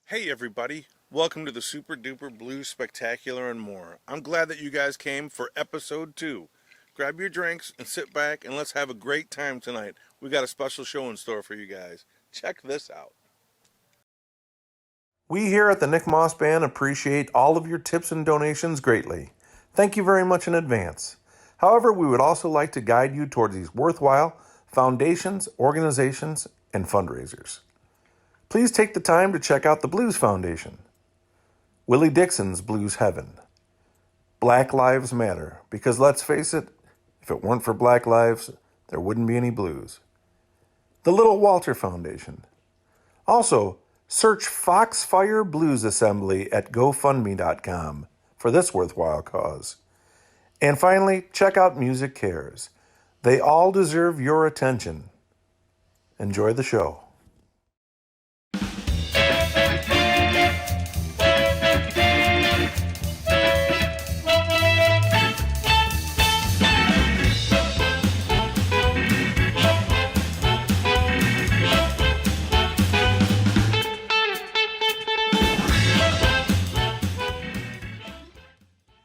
Hey everybody, welcome to the Super Duper Blues Spectacular and more. I'm glad that you guys came for episode 2. Grab your drinks and sit back and let's have a great time tonight. We got a special show in store for you guys. Check this out. We here at the Nick Moss Band appreciate all of your tips and donations greatly. Thank you very much in advance. However, we would also like to guide you towards these worthwhile foundations, organizations, and fundraisers. Please take the time to check out the Blues Foundation, Willie Dixon's Blues Heaven, Black Lives Matter, because let's face it, if it weren't for Black Lives, there wouldn't be any blues. The Little Walter Foundation. Also, search Foxfire Blues Assembly at GoFundMe.com for this worthwhile cause. And finally, check out Music Cares. They all deserve your attention. Enjoy the show.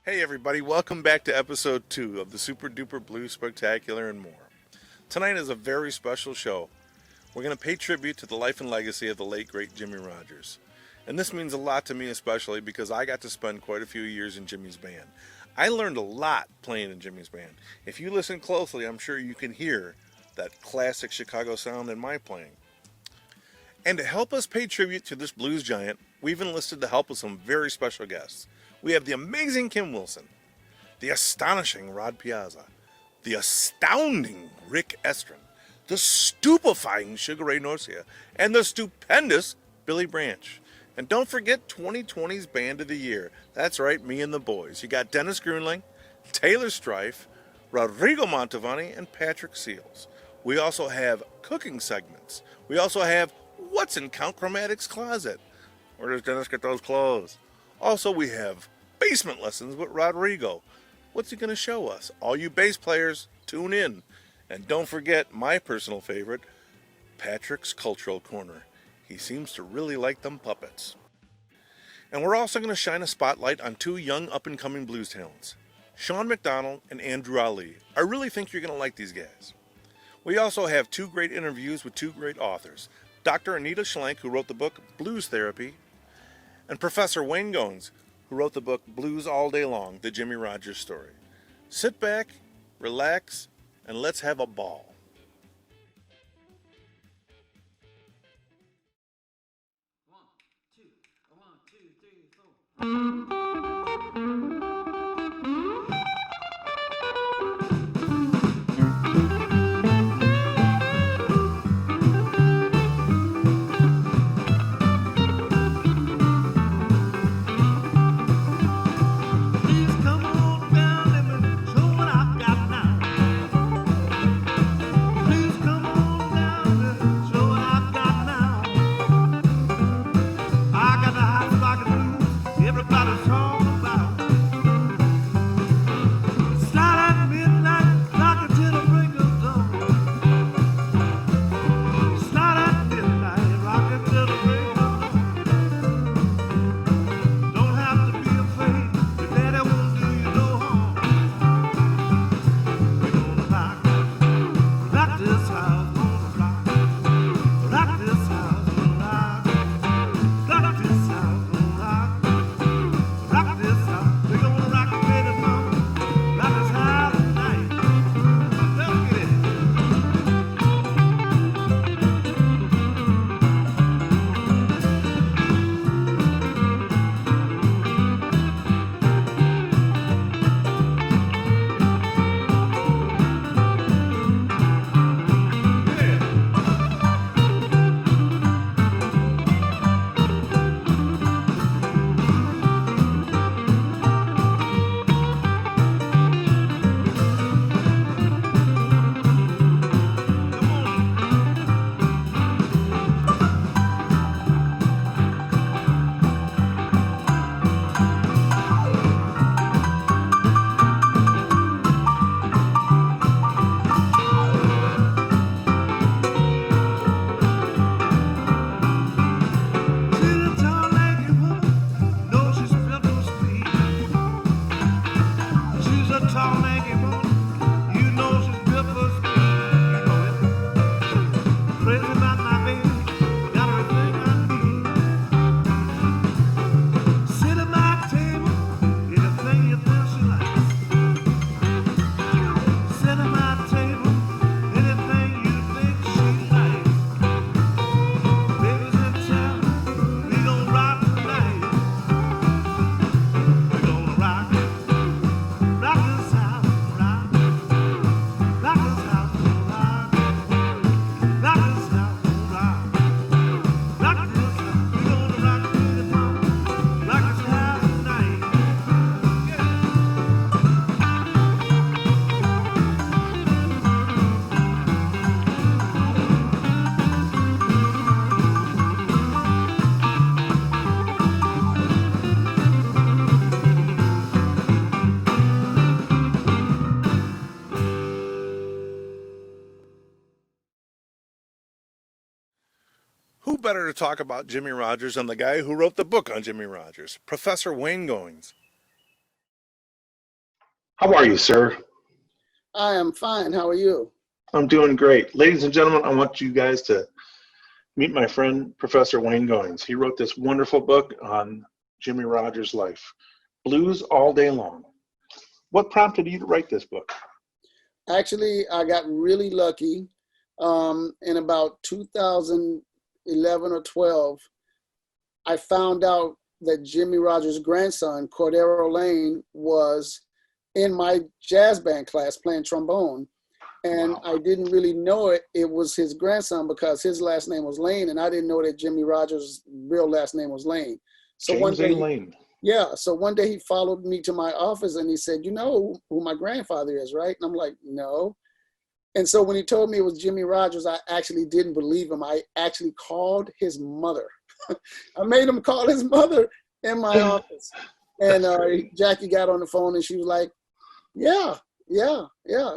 Hey everybody, welcome back to episode 2 of the Super Duper Blues Spectacular and more. Tonight is a very special show. We're going to pay tribute to the life and legacy of the late great Jimmy Rogers. And this means a lot to me especially because I got to spend quite a few years in Jimmy's band. I learned a lot playing in Jimmy's band. If you listen closely, I'm sure you can hear that classic Chicago sound in my playing. And to help us pay tribute to this blues giant, we've enlisted the help of some very special guests. We have the amazing Kim Wilson, the astonishing Rod Piazza, the astounding Rick Estrin, the stupefying Sugar Ray Norcia, and the stupendous Billy Branch. And don't forget 2020's Band of the Year. That's right, me and the boys. You got Dennis Grunling, Taylor Strife, Rodrigo Montavani, and Patrick Seals. We also have cooking segments. We also have What's in Count Chromatic's Closet? Where does Dennis get those clothes? Also, we have basement lessons with Rodrigo. What's he going to show us? All you bass players, tune in. And don't forget my personal favorite, Patrick's Cultural Corner. He seems to really like them puppets. And we're also going to shine a spotlight on 2 young up-and-coming blues talents, Sean McDonald and Andrew Ali. I really think you're going to like these guys. We also have 2 great interviews with 2 great authors, Dr. Anita Schlenk, who wrote the book Blues Therapy, and Professor Wayne Goins, who wrote the book Blues All Day Long, The Jimmy Rogers Story. Sit back, relax, and let's have a ball. One, two, 3, 4. Everybody's talking about better to talk about Jimmy Rogers than the guy who wrote the book on Jimmy Rogers, Professor Wayne Goings. How are you, sir? I am fine. How are you? I'm doing great. Ladies and gentlemen, I want you guys to meet my friend, Professor Wayne Goings. He wrote this wonderful book on Jimmy Rogers' life, Blues All Day Long. What prompted you to write this book? Actually, I got really lucky. In about 2011 or 12, I found out that Jimmy Rogers' grandson, Cordero Lane, was in my jazz band class playing trombone. And Wow. I didn't really know it was his grandson because his last name was Lane, and I didn't know that Jimmy Rogers' real last name was Lane. So James A. Lane. yeah, so one day he followed me to my office and he said, "You know who my grandfather is, right?" And I'm like, "No." And so when he told me it was Jimmy Rogers, I actually didn't believe him. I actually called his mother. I made him call his mother in my office. And Jackie got on the phone and she was like, yeah.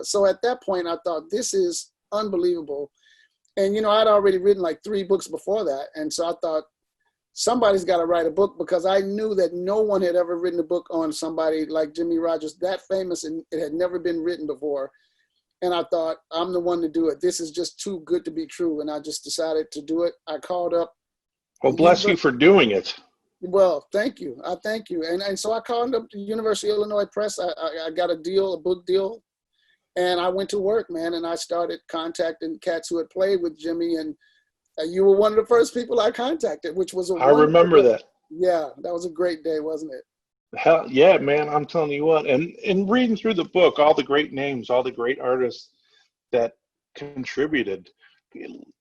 So at that point, I thought, this is unbelievable. And, I'd already written like 3 books before that. And so I thought, somebody's got to write a book, because I knew that no one had ever written a book on somebody like Jimmy Rogers, that famous, and it had never been written before. And I thought, I'm the one to do it. This is just too good to be true. And I just decided to do it. I called up. Well, bless you for doing it. Well, thank you. I thank you. And so I called up the University of Illinois Press. I got a book deal. And I went to work, man. And I started contacting cats who had played with Jimmy. And you were one of the first people I contacted, which was I remember that. Yeah, that was a great day, wasn't it? Hell yeah, man, I'm telling you what. And in reading through the book, all the great names, all the great artists that contributed.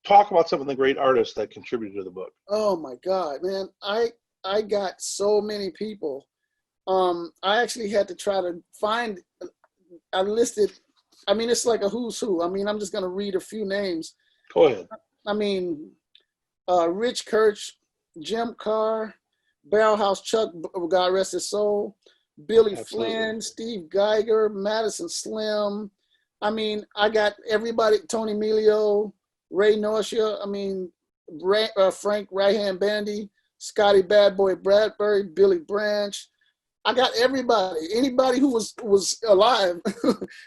Talk about some of the great artists that contributed to the book. Oh my God, man. I got so many people. I actually had to try to find, I listed, it's like a who's who. I'm just going to read a few names. Go ahead. Rich Kirch, Jim Carr, Barrelhouse Chuck, God rest his soul, Billy Absolutely. Flynn, Steve Geiger, Madison Slim. I got everybody, Tony Melio, Ray Norcia, Frank Right Hand Bandy, Scotty Bad Boy Bradbury, Billy Branch. I got everybody, anybody who was alive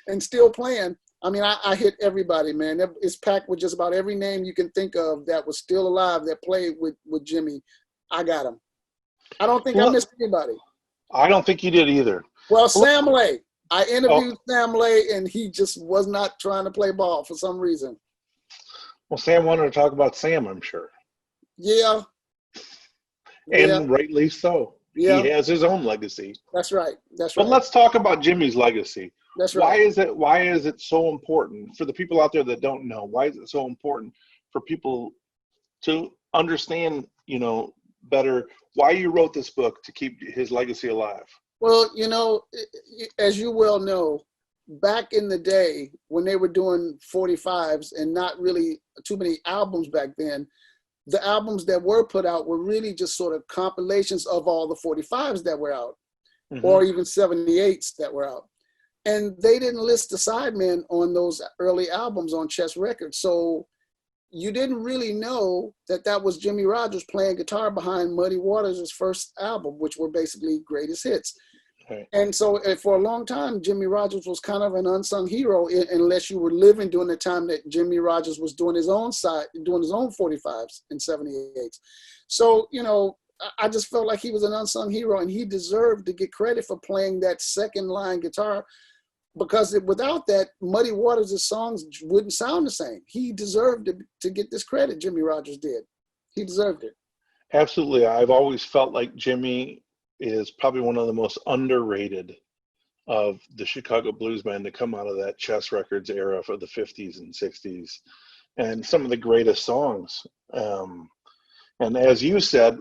and still playing. I hit everybody, man. It's packed with just about every name you can think of that was still alive that played with Jimmy. I got them. I don't think I missed anybody. I don't think you did either. Well, Sam Lay. I interviewed Sam Lay, and he just was not trying to play ball for some reason. Well, Sam wanted to talk about Sam, I'm sure. Yeah. And rightly so. Yeah. He has his own legacy. That's right. But let's talk about Jimmy's legacy. That's right. Why is it so important for the people out there that don't know? Why is it so important for people to understand, better why you wrote this book to keep his legacy alive? Well, as you well know, back in the day when they were doing 45s and not really too many albums back then, the albums that were put out were really just sort of compilations of all the 45s that were out, or even 78s that were out. And they didn't list the sidemen on those early albums on Chess Records. So you didn't really know that was Jimmy Rogers playing guitar behind Muddy Waters' first album, which were basically greatest hits. Right. And so for a long time, Jimmy Rogers was kind of an unsung hero, unless you were living during the time that Jimmy Rogers was doing his own 45s and 78s. So, I just felt like he was an unsung hero, and he deserved to get credit for playing that second line guitar, because without that, Muddy Waters' songs wouldn't sound the same. He deserved to get this credit, Jimmy Rogers did. He deserved it. Absolutely. I've always felt like Jimmy is probably one of the most underrated of the Chicago blues band to come out of that Chess Records era for the 50s and 60s, and some of the greatest songs. And as you said,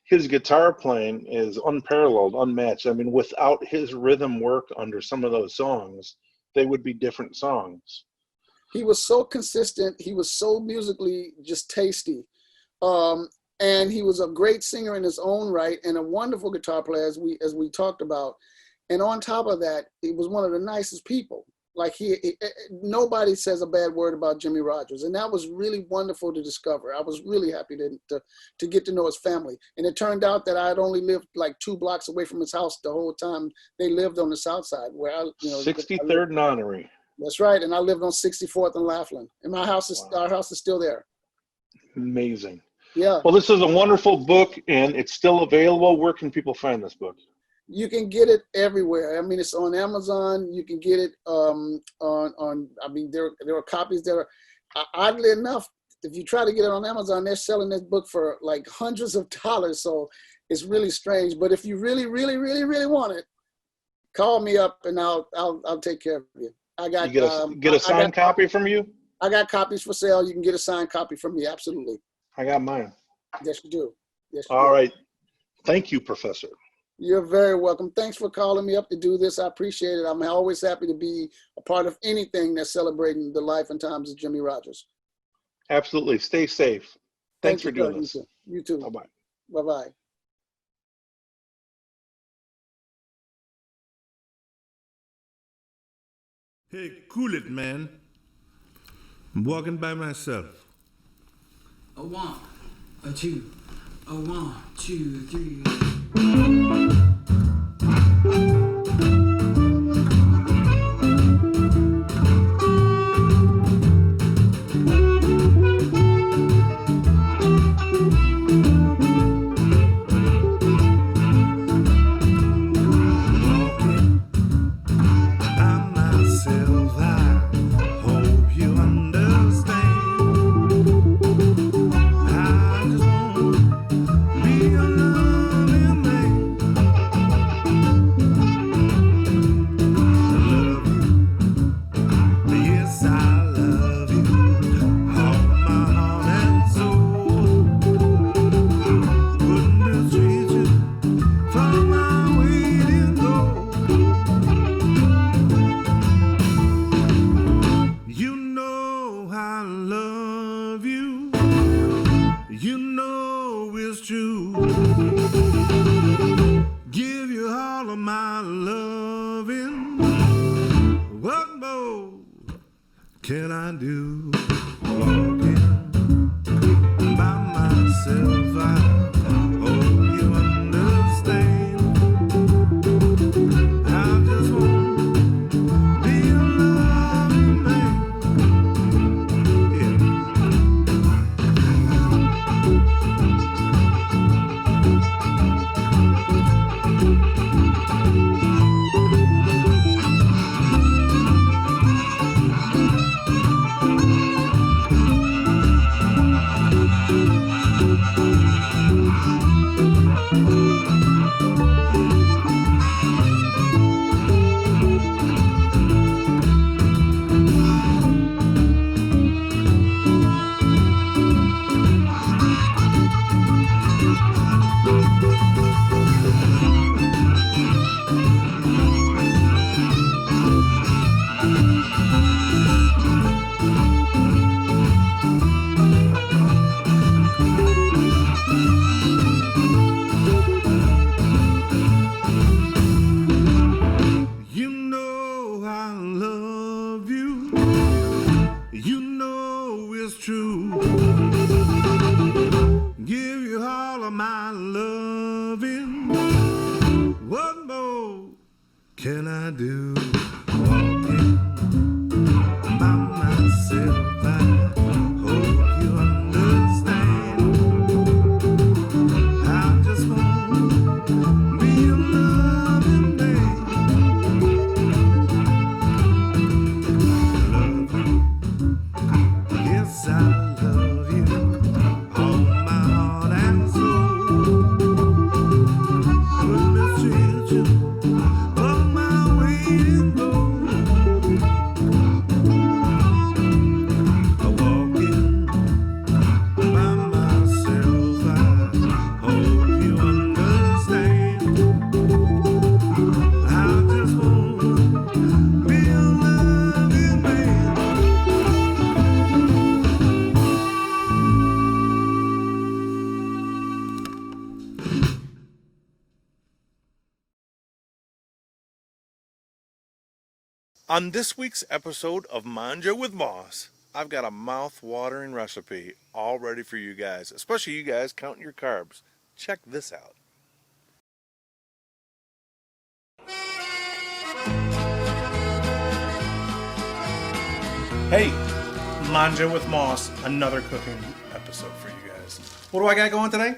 his guitar playing is unparalleled, unmatched. Without his rhythm work under some of those songs, they would be different songs. He was so consistent. He was so musically just tasty. And he was a great singer in his own right, and a wonderful guitar player, as we talked about. And on top of that, he was one of the nicest people. Like nobody says a bad word about Jimmy Rogers, and that was really wonderful to discover. I was really happy to get to know his family, and it turned out that I had only lived like 2 blocks away from his house the whole time. They lived on the south side, where 63rd and Honorary. That's right, and I lived on 64th and Laughlin, and our house is still there. Amazing. Yeah. Well, this is a wonderful book, and it's still available. Where can people find this book? You can get it everywhere. I mean, it's on Amazon. You can get it on. I mean, there are copies that are, oddly enough, if you try to get it on Amazon, they're selling this book for like hundreds of dollars. So it's really strange. But if you really, really, really, really want it, call me up and I'll take care of you. I got get a signed copy from you. I got copies for sale. You can get a signed copy from me. Absolutely. I got mine. Yes, you do. Yes. You All do. right. Thank you, Professor. You're very welcome. Thanks for calling me up to do this. I appreciate it. I'm always happy to be a part of anything that's celebrating the life and times of Jimmy Rogers. Absolutely. Stay safe. Thanks for doing this. You too. Bye-bye. Bye-bye. Hey, cool it, man. I'm walking by myself. A 1, a 2, a 1, 2, 3. Can I do walking by myself? I hope you understand. I just want to be a loving man. On this week's episode of Manja with Moss, I've got a mouth-watering recipe all ready for you guys, especially you guys counting your carbs. Check this out. Hey, Manja with Moss, another cooking episode for you guys. What do I got going today?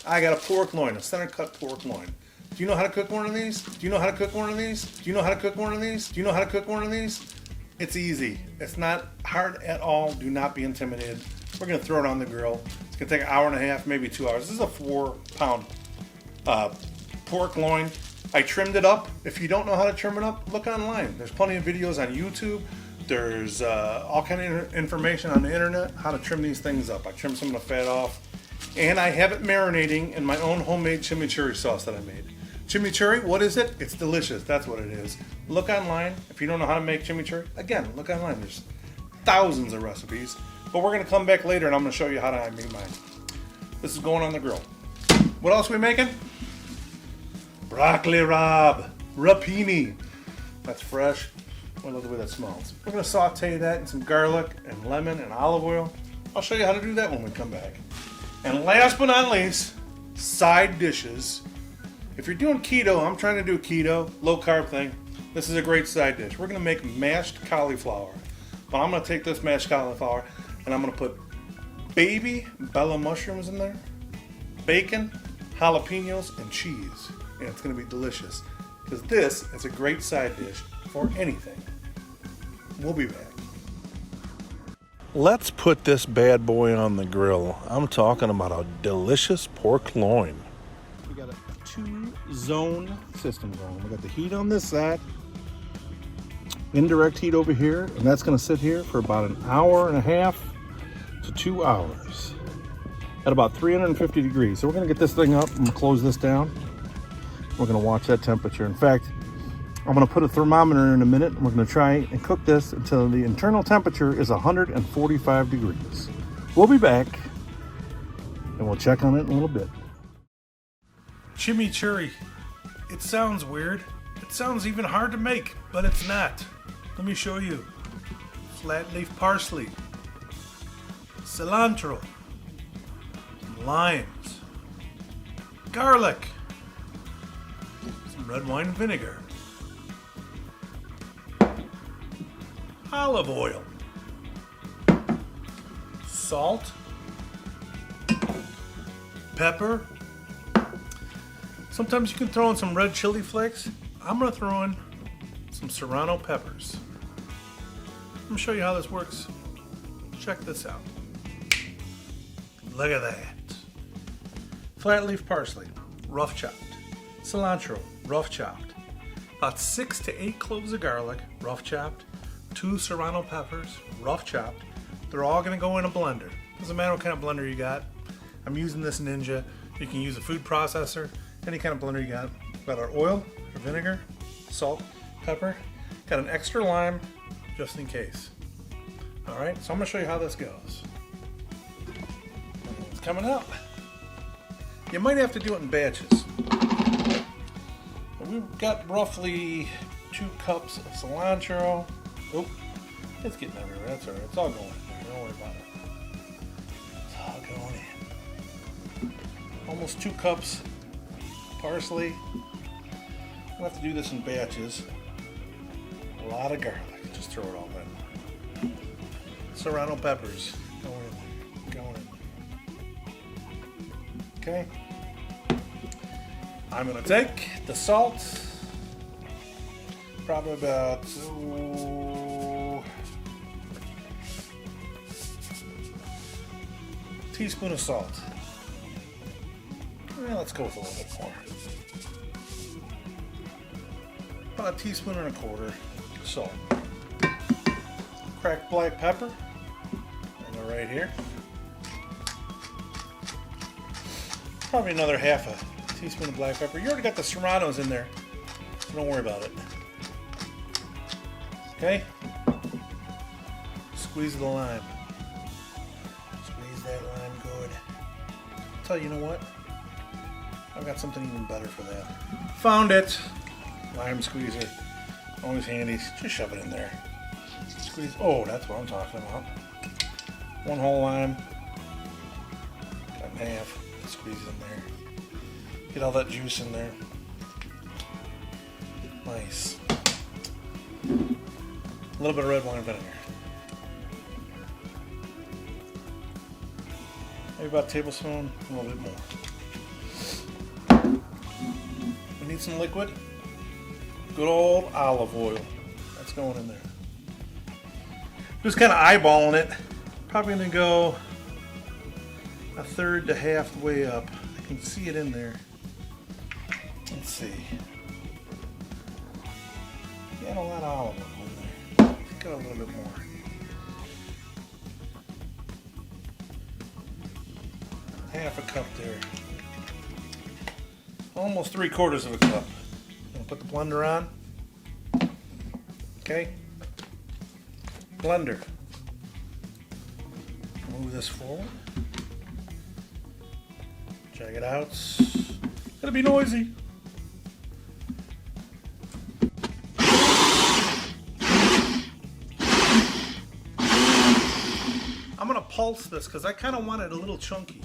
I got a pork loin, a center cut pork loin. Do you know how to cook one of these? Do you know how to cook one of these? Do you know how to cook one of these? Do you know how to cook one of these? It's easy. It's not hard at all. Do not be intimidated. We're going to throw it on the grill. It's going to take an hour and a half, maybe 2 hours. This is a 4-pound pork loin. I trimmed it up. If you don't know how to trim it up, look online. There's plenty of videos on YouTube. There's all kind of information on the internet how to trim these things up. I trimmed some of the fat off. And I have it marinating in my own homemade chimichurri sauce that I made. Chimichurri, what is it? It's delicious. That's what it is. Look online. If you don't know how to make chimichurri, again, look online. There's thousands of recipes. But we're going to come back later and I'm going to show you how I make mine. This is going on the grill. What else are we making? Broccoli rapini. That's fresh. I love the way that smells. We're going to saute that in some garlic and lemon and olive oil. I'll show you how to do that when we come back. And last but not least, side dishes. If you're doing keto, I'm trying to do keto, low carb thing. This is a great side dish. We're going to make mashed cauliflower. But I'm going to take this mashed cauliflower and I'm going to put baby bella mushrooms in there, bacon, jalapenos, and cheese. And it's going to be delicious. Because this is a great side dish for anything. We'll be back. Let's put this bad boy on the grill. I'm talking about a delicious pork loin. We got a 2-zone system going. We got the heat on this side, indirect heat over here, and that's going to sit here for about an hour and a half to 2 hours at about 350 degrees. So we're going to get this thing up. I'm going to close this down. We're going to watch that temperature. In fact, I'm going to put a thermometer in a minute, and we're going to try and cook this until the internal temperature is 145 degrees. We'll be back, and we'll check on it in a little bit. Chimichurri. It sounds weird. It sounds even hard to make, but it's not. Let me show you. Flat leaf parsley, cilantro, some limes, garlic, some red wine vinegar, olive oil, salt, pepper. Sometimes you can throw in some red chili flakes. I'm going to throw in some serrano peppers. I'm going to show you how this works. Check this out. Look at that. Flat leaf parsley, rough chopped. Cilantro, rough chopped. About 6 to 8 cloves of garlic, rough chopped. 2 serrano peppers, rough chopped. They're all going to go in a blender. Doesn't matter what kind of blender you got. I'm using this Ninja. You can use a food processor, any kind of blender you got. Got our oil, our vinegar, salt, pepper. Got an extra lime just in case. All right, so I'm going to show you how this goes. It's coming out. You might have to do it in batches. We've got roughly 2 cups of cilantro. Oh, it's getting everywhere. That's all right. It's all going in there. Don't worry about it. It's all going in. Almost 2 cups parsley. We'll have to do this in batches. A lot of garlic. Just throw it all in. Serrano peppers. Going in there. Going in. Okay. I'm going to take the salt. Probably about teaspoon of salt. Well, let's go with a little bit more. About a teaspoon and a quarter salt. Cracked black pepper. And go right here. Probably another half a teaspoon of black pepper. You already got the serranos in there, so don't worry about it. Okay? Squeeze the lime. Squeeze that lime good. Tell you know what? I've got something even better for that. Found it! Lime squeezer. Always handy. Just shove it in there. Squeeze. Oh, that's what I'm talking about. One whole lime. Cut in half. Squeeze it in there. Get all that juice in there. Nice. A little bit of red wine vinegar. Maybe about a tablespoon, a little bit more. We need some liquid. Good old olive oil. That's going in there. Just kind of eyeballing it. Probably going to go a third to halfway up. I can see it in there. Let's see. Get a lot of olive oil in there. Got a little bit more. Half a cup there. Almost 3/4 of a cup. Gonna put the blender on. Okay. Blender. Move this forward. Check it out. It's gonna be noisy. I'm gonna pulse this because I kind of want it a little chunky.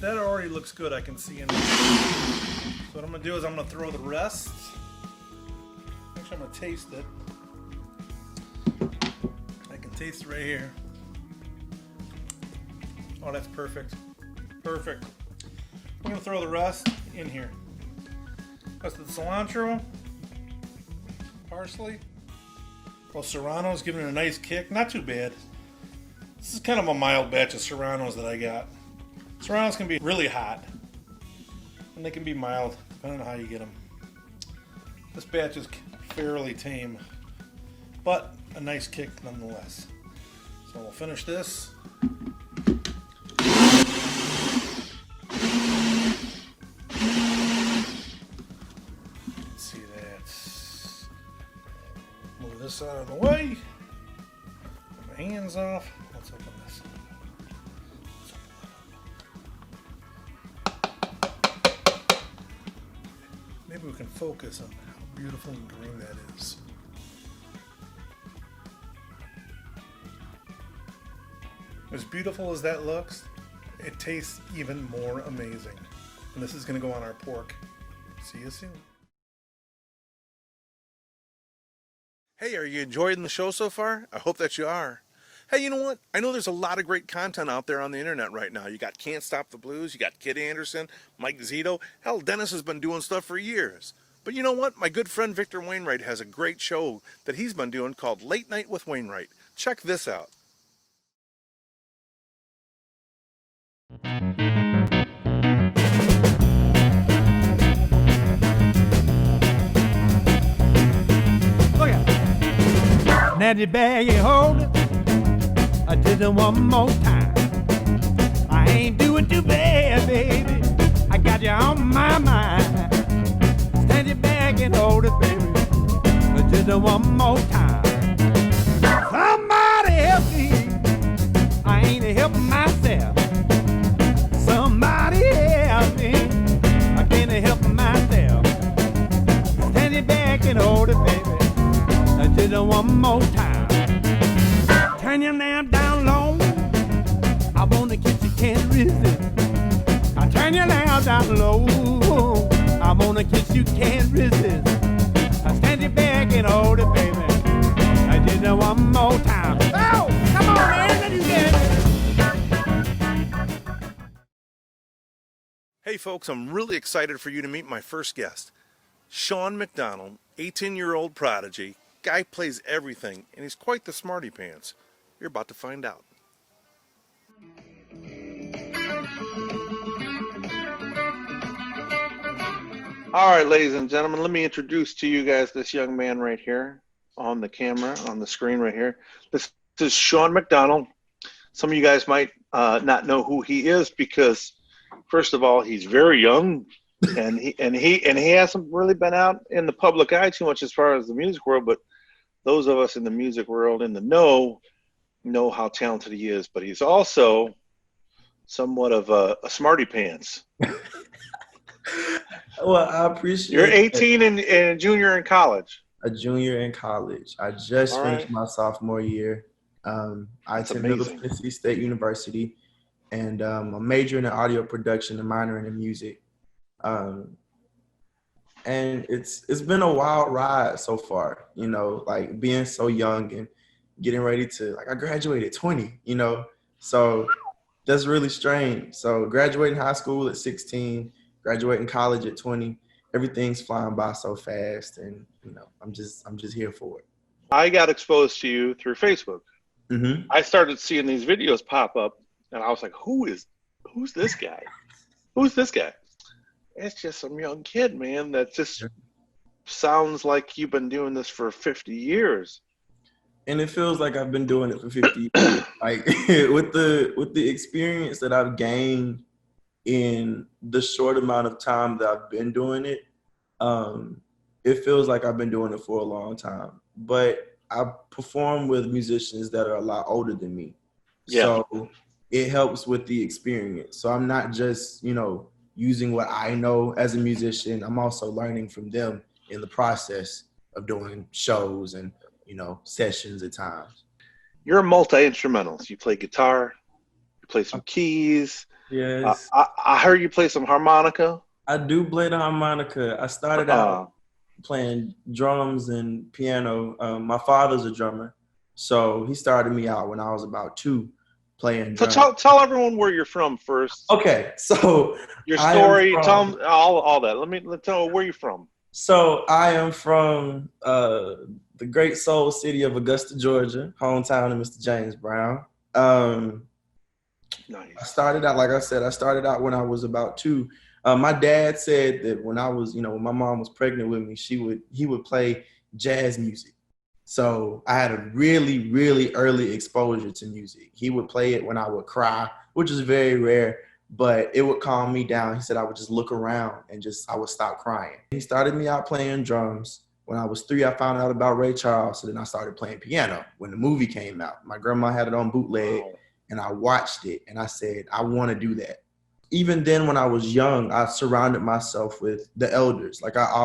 That already looks good, I can see in there. So what I'm gonna do is I'm gonna throw the rest. Actually, I'm gonna taste it. I can taste it right here. Oh, that's perfect. Perfect. We're gonna throw the rest in here. Rest of the cilantro, parsley. Well, serrano's giving it a nice kick. Not too bad. This is kind of a mild batch of serranos that I got. Serranos can be really hot, and they can be mild, depending on how you get them. This batch is fairly tame, but a nice kick nonetheless. So we'll finish this. Let's see that. Move this out of the way. Get my hands off. Let's open this. Maybe we can focus on how beautiful and green that is. As beautiful as that looks, it tastes even more amazing. And this is going to go on our pork. See you soon. Hey, are you enjoying the show so far? I hope that you are. Hey, you know what? I know there's a lot of great content out there on the internet right now. You got Can't Stop the Blues, you got Kid Anderson, Mike Zito. Hell, Dennis has been doing stuff for years. But you know what? My good friend Victor Wainwright has a great show that he's been doing called Late Night with Wainwright. Check this out. Look at it. Now the bag you hold it. I did it one more time. I ain't doing too bad, baby. I got you on my mind. Stand your back and hold it, baby. I did it one more time. Somebody help me. I ain't helping myself. Somebody help me. I can't help myself. Stand your back and hold it, baby. I did it one more time. Turn your lamp down low. I wanna kiss you, can't resist. I turn your lamp down low. I wanna kiss you, can't resist. I stand your back and hold it, baby. I did it one more time. Oh, come on, man, let you get it. Hey folks, I'm really excited for you to meet my first guest. Sean McDonald, 18-year-old prodigy. Guy plays everything, and he's quite the smarty pants. You're about to find out. All right, ladies and gentlemen, let me introduce to you guys this young man right here on the camera, on the screen right here. This is Sean McDonald. Some of you guys might not know who he is because, first of all, he's very young, and he hasn't really been out in the public eye too much as far as the music world. But those of us in the music world in the know how talented he is. But he's also somewhat of a smarty pants. Well, I You're appreciate that. 18 and a junior in college. A junior in college. I just All finished right. my sophomore year. I That's attend Middle amazing. Tennessee State University, and I'm majoring in audio production and minoring in music. Um, and it's been a wild ride so far, you know, like being so young and getting ready to, like, I graduated at 20, you know, so that's really strange. So graduating high school at 16, graduating college at 20, everything's flying by so fast, and you know, I'm just here for it. I got exposed to you through Facebook. Mm-hmm. I started seeing these videos pop up, and I was like, who's this guy? Who's this guy? It's just some young kid, man, that just sounds like you've been doing this for 50 years. And it feels like I've been doing it for 50 years. Like with the experience that I've gained in the short amount of time that I've been doing it, um, it feels like I've been doing it for a long time. But I perform with musicians that are a lot older than me. Yeah. So it helps with the experience. So I'm not just, you know, using what I know as a musician. I'm also learning from them in the process of doing shows and, you know, sessions at times. You're a multi-instrumentalist. You play guitar, you play some keys. Yes. I heard you play some harmonica. I do play the harmonica. I started out playing drums and piano. My father's a drummer, so he started me out when I was about 2 playing So drums. tell everyone where you're from first. Okay, so Your I am story, tell from- them all that. Let's tell them where you're from. So I am from the great soul city of Augusta, Georgia, hometown of Mr. James Brown. I Nice. started out, like I said, I started out when I was about 2. My dad said that when I was, you know, when my mom was pregnant with me, he would play jazz music. So I had a really, really early exposure to music. He would play it when I would cry, which is very rare, but it would calm me down. He said I would just look around and I would stop crying. He started me out playing drums. When I was 3, I found out about Ray Charles, so then I started playing piano when the movie came out. My grandma had it on bootleg. Wow. And I watched it and I said, I want to do that. Even then, when I was young, I surrounded myself with the elders. Like I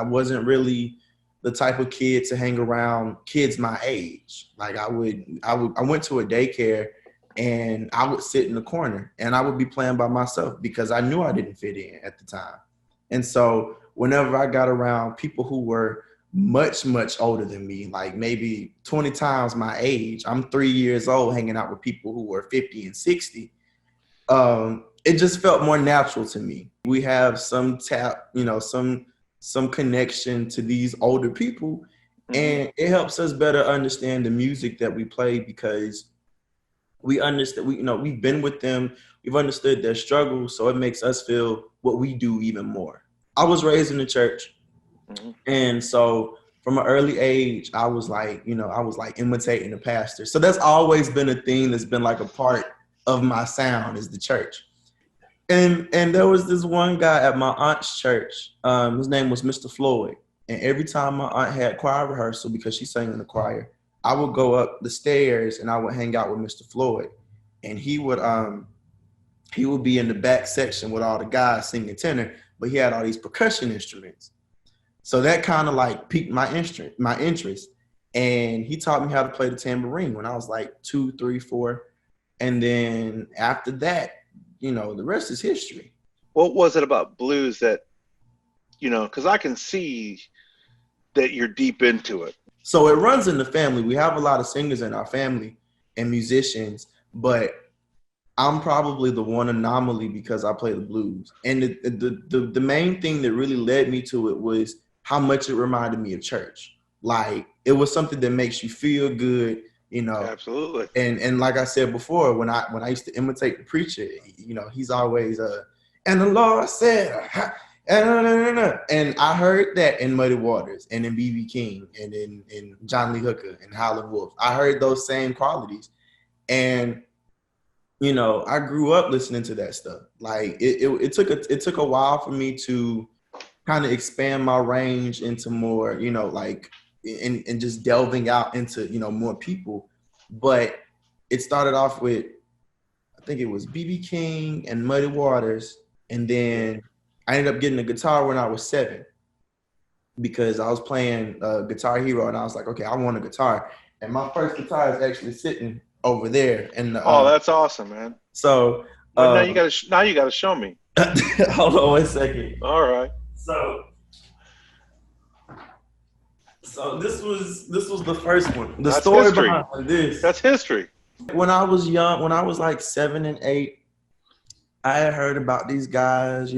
wasn't really the type of kid to hang around kids my age. Like I went to a daycare and I would sit in the corner and I would be playing by myself because I knew I didn't fit in at the time. And so whenever I got around people who were much, much older than me, like maybe 20 times my age. I'm 3 years old hanging out with people who were 50 and 60. It just felt more natural to me. We have some some connection to these older people, and it helps us better understand the music that we play because we understand, we've been with them, we've understood their struggles, so it makes us feel what we do even more. I was raised in the church. And so from an early age, I was like imitating the pastor. So that's always been a thing that's been like a part of my sound is the church. And there was this one guy at my aunt's church. His name was Mr. Floyd. And every time my aunt had choir rehearsal, because she sang in the choir, I would go up the stairs and I would hang out with Mr. Floyd. And he would be in the back section with all the guys singing tenor, but he had all these percussion instruments. So that kind of like piqued my interest. And he taught me how to play the tambourine when I was like 2, 3, 4. And then after that, the rest is history. What was it about blues that, because I can see that you're deep into it. So it runs in the family. We have a lot of singers in our family and musicians, but I'm probably the one anomaly because I play the blues. And the main thing that really led me to it was how much it reminded me of church. Like it was something that makes you feel good, Absolutely. And like I said before, when I used to imitate the preacher, he's always and the Lord said, and I heard that in Muddy Waters and in B.B. King and in John Lee Hooker and Howlin' Wolf. I heard those same qualities, and I grew up listening to that stuff. Like it took a while for me to kind of expand my range into more, and just delving out into, more people. But it started off with, I think it was B.B. King and Muddy Waters. And then I ended up getting a guitar when I was 7 because I was playing Guitar Hero, and I was like, okay, I want a guitar. And my first guitar is actually sitting over there. And Oh, that's awesome, man. so Well, now you gotta show me. hold on 1 second. All right. So this was the first one. The That's story history. behind this. That's history. When I was young, when I was like 7 and 8, I had heard about these guys,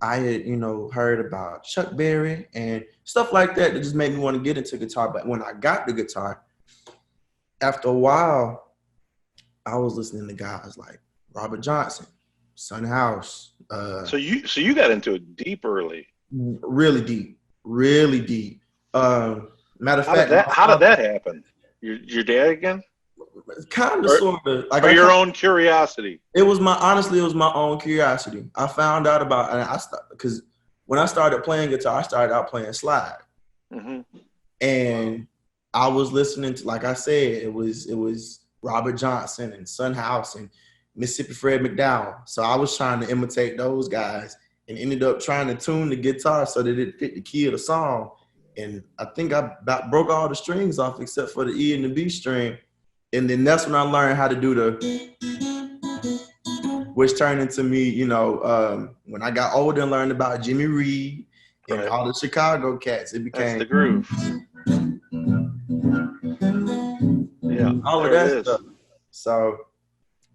I had, heard about Chuck Berry and stuff like that just made me want to get into guitar. But when I got the guitar, after a while, I was listening to guys like Robert Johnson, Son House. So you got into it deep early. Really deep, really deep. Matter of fact, How did that happen? Your dad again? Kind of, sort of. Like or your own curiosity? It was my own curiosity. I found out about, and because when I started playing guitar, I started out playing slide, and I was listening to, like I said, it was Robert Johnson and Son House and Mississippi Fred McDowell. So I was trying to imitate those guys, and ended up trying to tune the guitar so that it fit the key of the song. And I think I about broke all the strings off except for the E and the B string. And then that's when I learned how to do which turned into me, when I got older and learned about Jimmy Reed and all the Chicago cats, it became the groove. Yeah, all of that stuff. So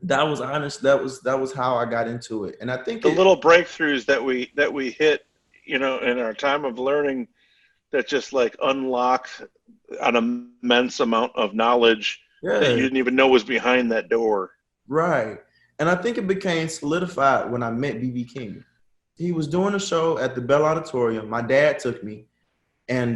that was honest. That was how I got into it. And I think the little breakthroughs that we hit, in our time of learning, that just like unlocked an immense amount of knowledge that you didn't even know was behind that door. Right. And I think it became solidified when I met B.B. King. He was doing a show at the Bell Auditorium. My dad took me, and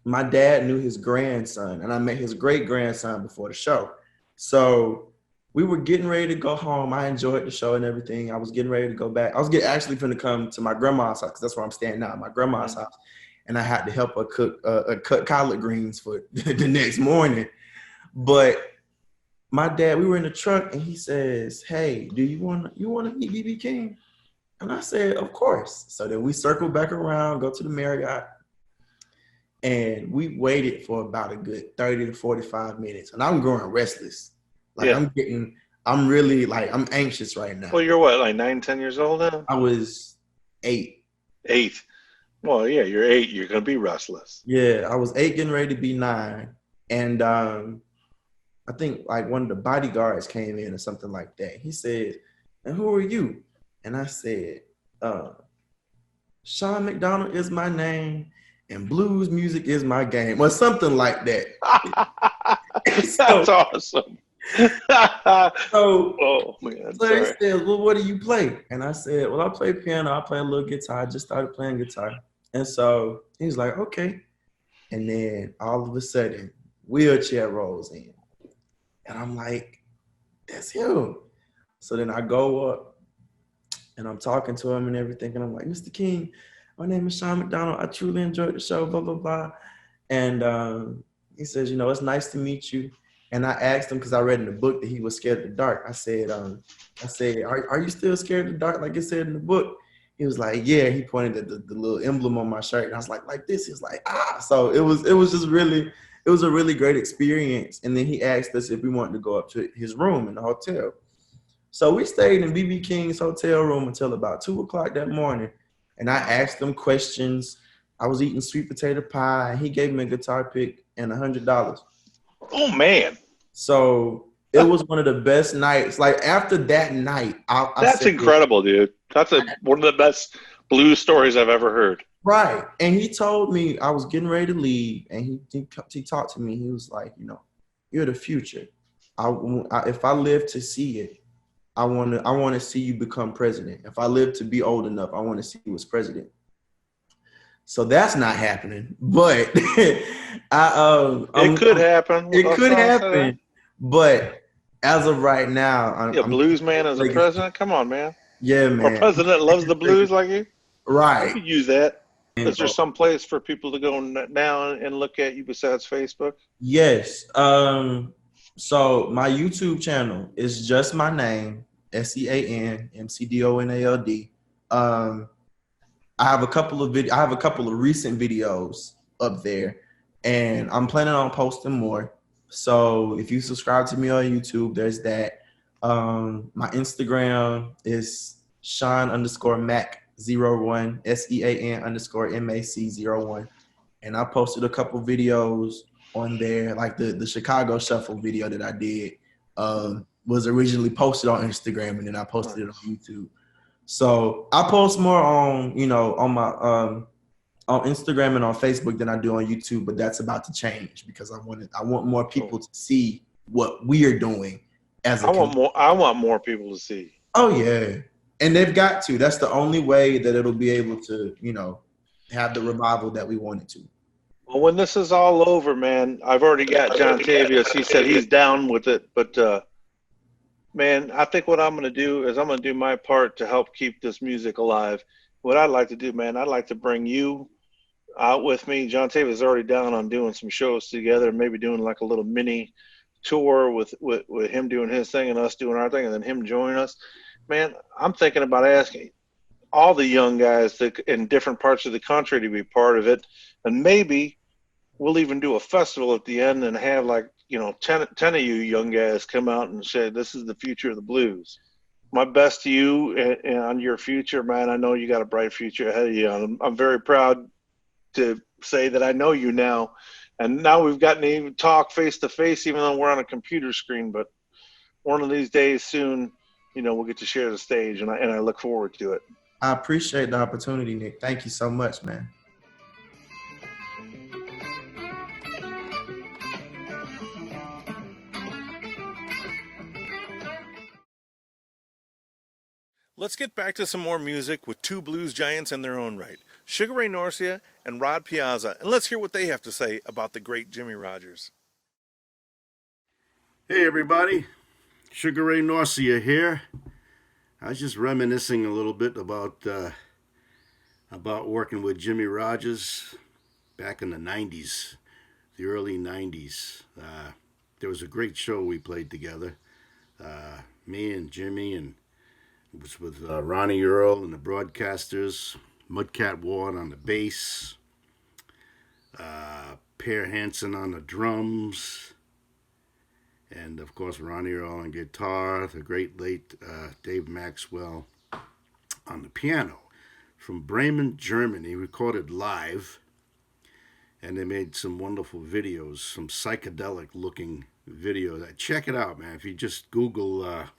my dad knew his grandson, and I met his great-grandson before the show. So we were getting ready to go home. I enjoyed the show and everything. I was getting ready to go back. I was actually going to come to my grandma's house, because that's where I'm staying now, my grandma's house. And I had to help her cut collard greens for the next morning. But my dad, we were in the truck, and he says, "Hey, do you want to meet B.B. King?" And I said, "Of course." So then we circled back around, go to the Marriott, and we waited for about a good 30 to 45 minutes. And I'm growing restless. I'm really I'm anxious right now. Well, you're what, like 9, 10 years old now? I was 8. 8. Well, yeah, you're 8. You're going to be restless. Yeah, I was 8 getting ready to be 9. And I think one of the bodyguards came in or something like that. He said, "And who are you?" And I said, "Sean McDonald is my name, and blues music is my game," or something like that. That's awesome. Oh man. So he said, "Well, what do you play?" And I said, "Well, I play piano. I play a little guitar. I just started playing guitar." And so he's like, "Okay." And then all of a sudden, Wheelchair rolls in. And I'm like, "That's him." So then I go up and I'm talking to him and everything. And I'm like, "Mr. King, my name is Sean McDonald. I truly enjoyed the show, blah, blah, blah." And he says, "It's nice to meet you." And I asked him, because I read in the book that he was scared of the dark. I said, are you still scared of the dark like it said in the book? He was like, "Yeah." He pointed at the little emblem on my shirt. And I was like this. He was like, "Ah." So it was just really, it was a really great experience. And then he asked us if we wanted to go up to his room in the hotel. So we stayed in B.B. King's hotel room until about 2:00 that morning. And I asked him questions. I was eating sweet potato pie, and he gave me a guitar pick and $100. Oh man. So it was one of the best nights. After that night, that's incredible, dude. That's one of the best blues stories I've ever heard. Right. And he told me, I was getting ready to leave, and he talked to me. He was like, "You're the future. If I live to see it, I want to see you become president. If I live to be old enough, I want to see you as president." So that's not happening, but it could happen. It could happen, but as of right now, I'm blues man as a president. Come on, man. Yeah, man. Our president loves the blues like you. Right. You could use that. Is there some place for people to go now and look at you besides Facebook? Yes. So my YouTube channel is just my name, SeanMcdonald. Um, I have a couple of recent videos up there, and I'm planning on posting more. So if you subscribe to me on YouTube, there's that. My Instagram is Sean_Mac01, SEAN_MAC01. And I posted a couple videos on there, like the Chicago Shuffle video that I did was originally posted on Instagram, and then I posted it on YouTube. So I post more on, on my on Instagram and on Facebook than I do on YouTube, but that's about to change because I want more people to see what we are doing as a community. I want more people to see. Oh yeah. And they've got to. That's the only way that it'll be able to, have the revival that we want it to. Well, when this is all over, man, I've already got John Tavius. He said he's down with it, but man, I think what I'm going to do is I'm going to do my part to help keep this music alive. What I'd like to do, man, I'd like to bring you out with me. John Tavius is already down on doing some shows together, maybe doing like a little mini tour with him doing his thing and us doing our thing, and then him joining us. Man, I'm thinking about asking all the young guys in different parts of the country to be part of it, and maybe we'll even do a festival at the end and have 10 of you young guys come out and say, this is the future of the blues. My best to you and on your future, man. I know you got a bright future ahead of you. I'm very proud to say that I know you now. And now we've gotten to even talk face to face, even though we're on a computer screen. But one of these days soon, we'll get to share the stage, and I look forward to it. I appreciate the opportunity, Nick. Thank you so much, man. Let's get back to some more music with two blues giants in their own right, Sugar Ray Norcia and Rod Piazza, and let's hear what they have to say about the great Jimmy Rogers. Hey everybody, Sugar Ray Norcia here. I was just reminiscing a little bit about working with Jimmy Rogers back in the 90s, the early 90s. There was a great show we played together, me and Jimmy, and it was with Ronnie Earl and the Broadcasters, Mudcat Ward on the bass, Per Hansen on the drums, and of course Ronnie Earl on guitar, the great late Dave Maxwell on the piano. From Bremen, Germany, recorded live, and they made some wonderful videos, some psychedelic looking videos. Check it out, man. If you just Google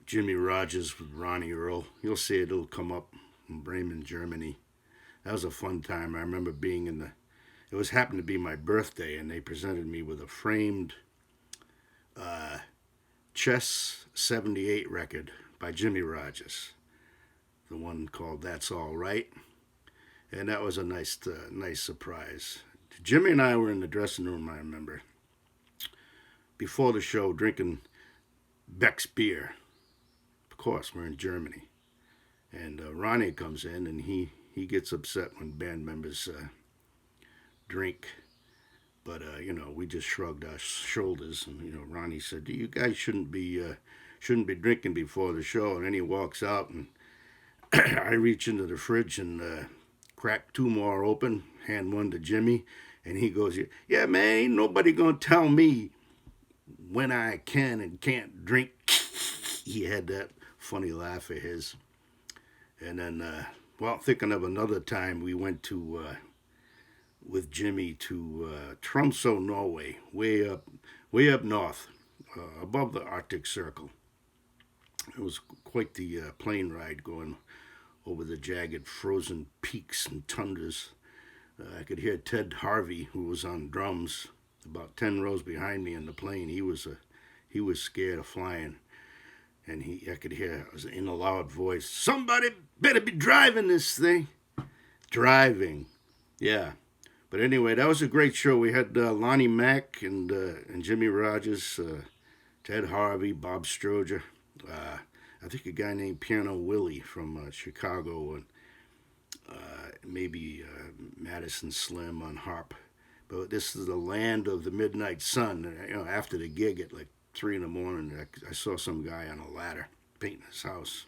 Jimmy Rogers with Ronnie Earl, you'll see it. It'll come up in Bremen, Germany. That was a fun time. I remember being it happened to be my birthday, and they presented me with a framed Chess 78 record by Jimmy Rogers, the one called That's All Right, and that was a nice surprise. Jimmy and I were in the dressing room, I remember, before the show, drinking Beck's beer. Of course, we're in Germany, and Ronnie comes in, and he gets upset when band members drink. But we just shrugged our shoulders, and Ronnie said, "You guys shouldn't be drinking before the show." And then he walks out, and I reach into the fridge and crack two more open, hand one to Jimmy, and he goes, "Yeah, man, ain't nobody gonna tell me when I can and can't drink." He had that funny laugh of his. And then, thinking of another time, we went to with Jimmy to Tromsø, Norway, way up north, above the Arctic Circle. It was quite the plane ride going over the jagged frozen peaks and tundras. I could hear Ted Harvey, who was on drums, about 10 rows behind me in the plane. He was scared of flying, and I could hear in a loud voice, "Somebody better be driving this thing." Driving, yeah. But anyway, that was a great show. We had Lonnie Mack and Jimmy Rogers, Ted Harvey, Bob Stroger, I think a guy named Piano Willie from Chicago, and maybe Madison Slim on harp. But this is the land of the midnight sun. After the gig at like 3 a.m, I saw some guy on a ladder painting his house.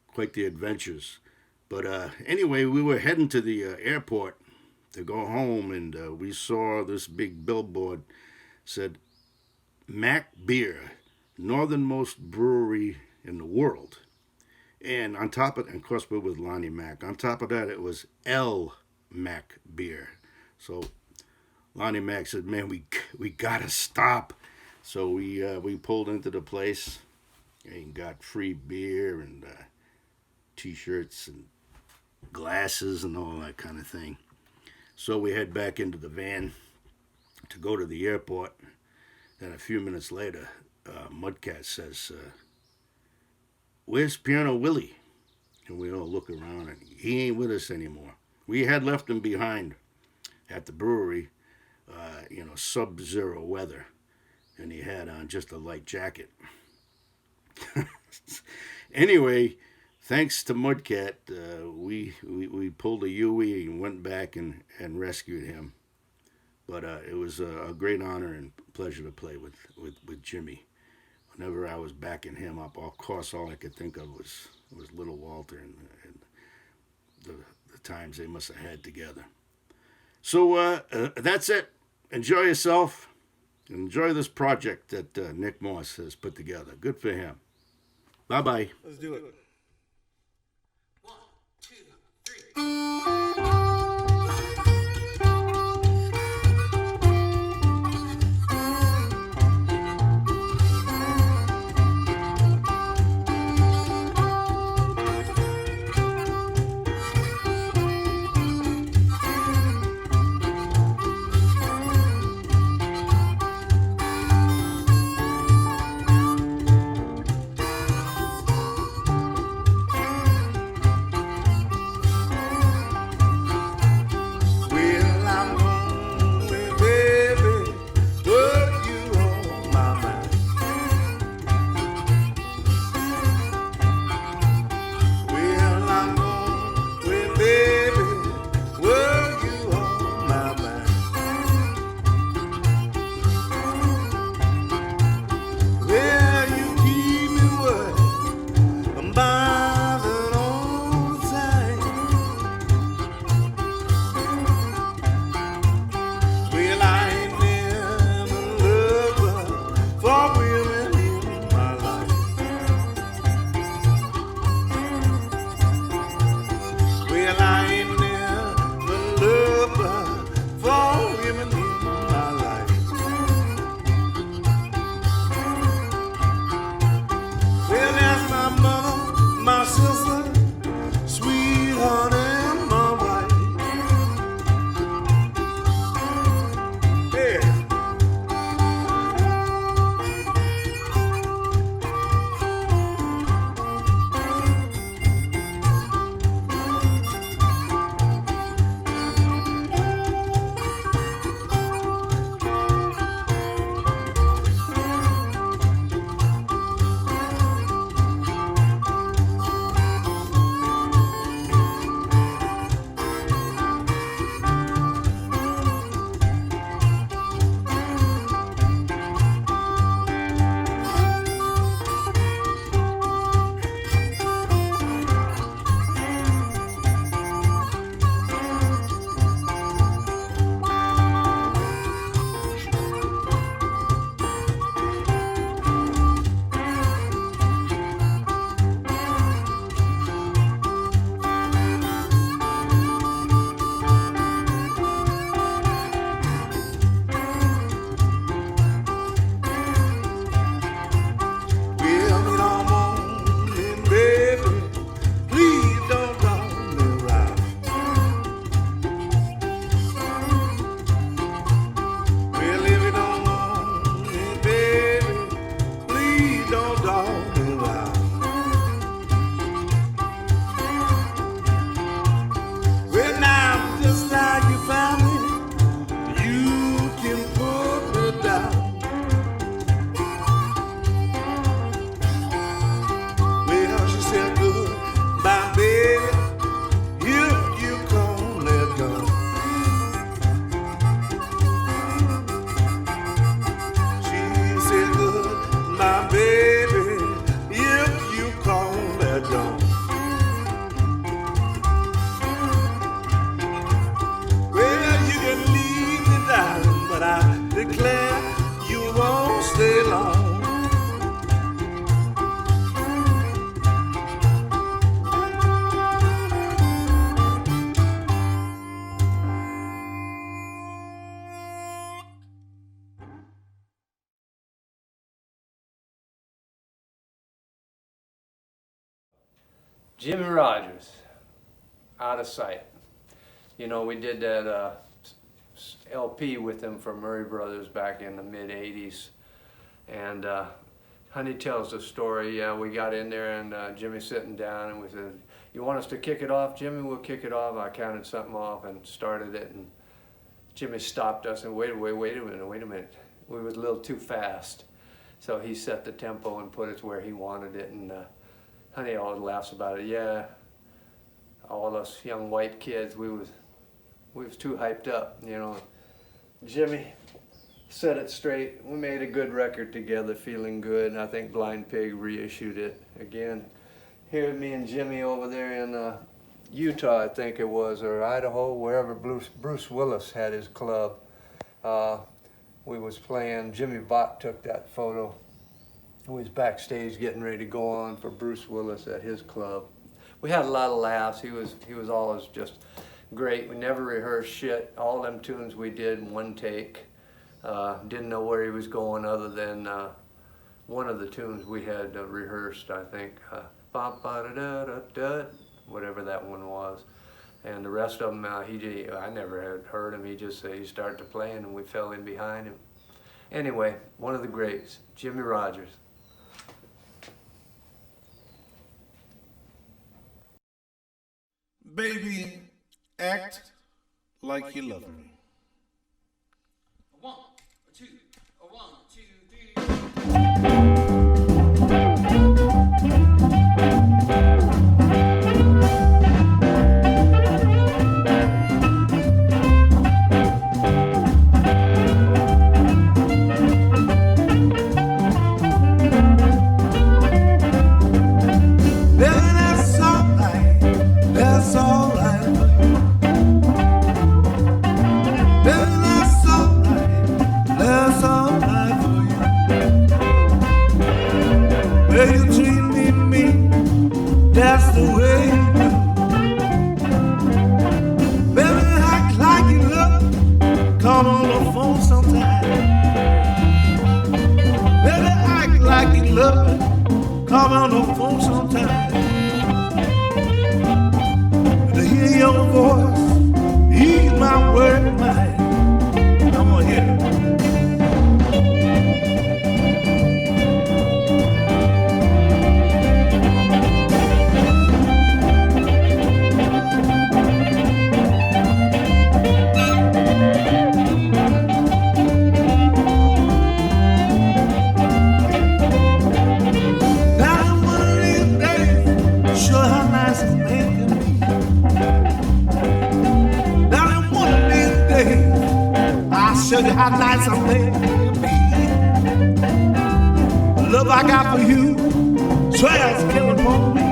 Quite the adventures. But anyway, we were heading to the airport to go home, and we saw this big billboard said, Mac Beer, northernmost brewery in the world. And on top of, and of course, we're with Lonnie Mac. On top of that, it was L Mac Beer. So Lonnie Mac said, "Man, we gotta stop." So we pulled into the place and got free beer and T-shirts and glasses and all that kind of thing. So we head back into the van to go to the airport. And a few minutes later, Mudcat says, "Where's Piano Willie?" And we all look around, and he ain't with us anymore. We had left him behind at the brewery, sub-zero weather, and he had on just a light jacket. Anyway, thanks to Mudcat, we pulled a Yui and went back and rescued him. But it was a great honor and pleasure to play with Jimmy. Whenever I was backing him up, of course, all I could think of was little Walter and the times they must have had together. So that's it. Enjoy yourself. Enjoy this project that Nick Moss has put together. Good for him. Bye-bye. Let's do it. 1, 2, 3. Jimmy Rogers, Out of Sight. You know, we did that LP with him for Murray Brothers back in the mid 80s. And Honey tells the story. Yeah, we got in there and Jimmy's sitting down and we said, "You want us to kick it off, Jimmy? We'll kick it off." I counted something off and started it, and Jimmy stopped us and wait a minute. We was a little too fast. So he set the tempo and put it where he wanted it, and Honey always laughs about it. Yeah, all us young white kids, we was too hyped up, you know. Jimmy set it straight. We made a good record together, feeling good, and I think Blind Pig reissued it again. Here, me and Jimmy over there in Utah, I think it was, or Idaho, wherever Bruce Willis had his club. We was playing. Jimmy Bott took that photo. We was backstage getting ready to go on for Bruce Willis at his club. We had a lot of laughs. He was always just great. We never rehearsed shit. All them tunes we did in one take. Didn't know where he was going other than one of the tunes we had rehearsed, I think. Ba-ba-da-da-da-da, whatever that one was. And the rest of them, I never had heard him. He just he started to playing and we fell in behind him. Anyway, one of the greats, Jimmy Rogers. Baby, act like you love me. One, two, one, two, three. That's the way you do. Baby, act like you love me. Call on the phone sometime. Baby, act like you love me. Call on the phone sometime. To hear your voice, ease my word of mind. I'm gonna hear it. Show you how nice I'm made to be. The love I got for you swears killing for me.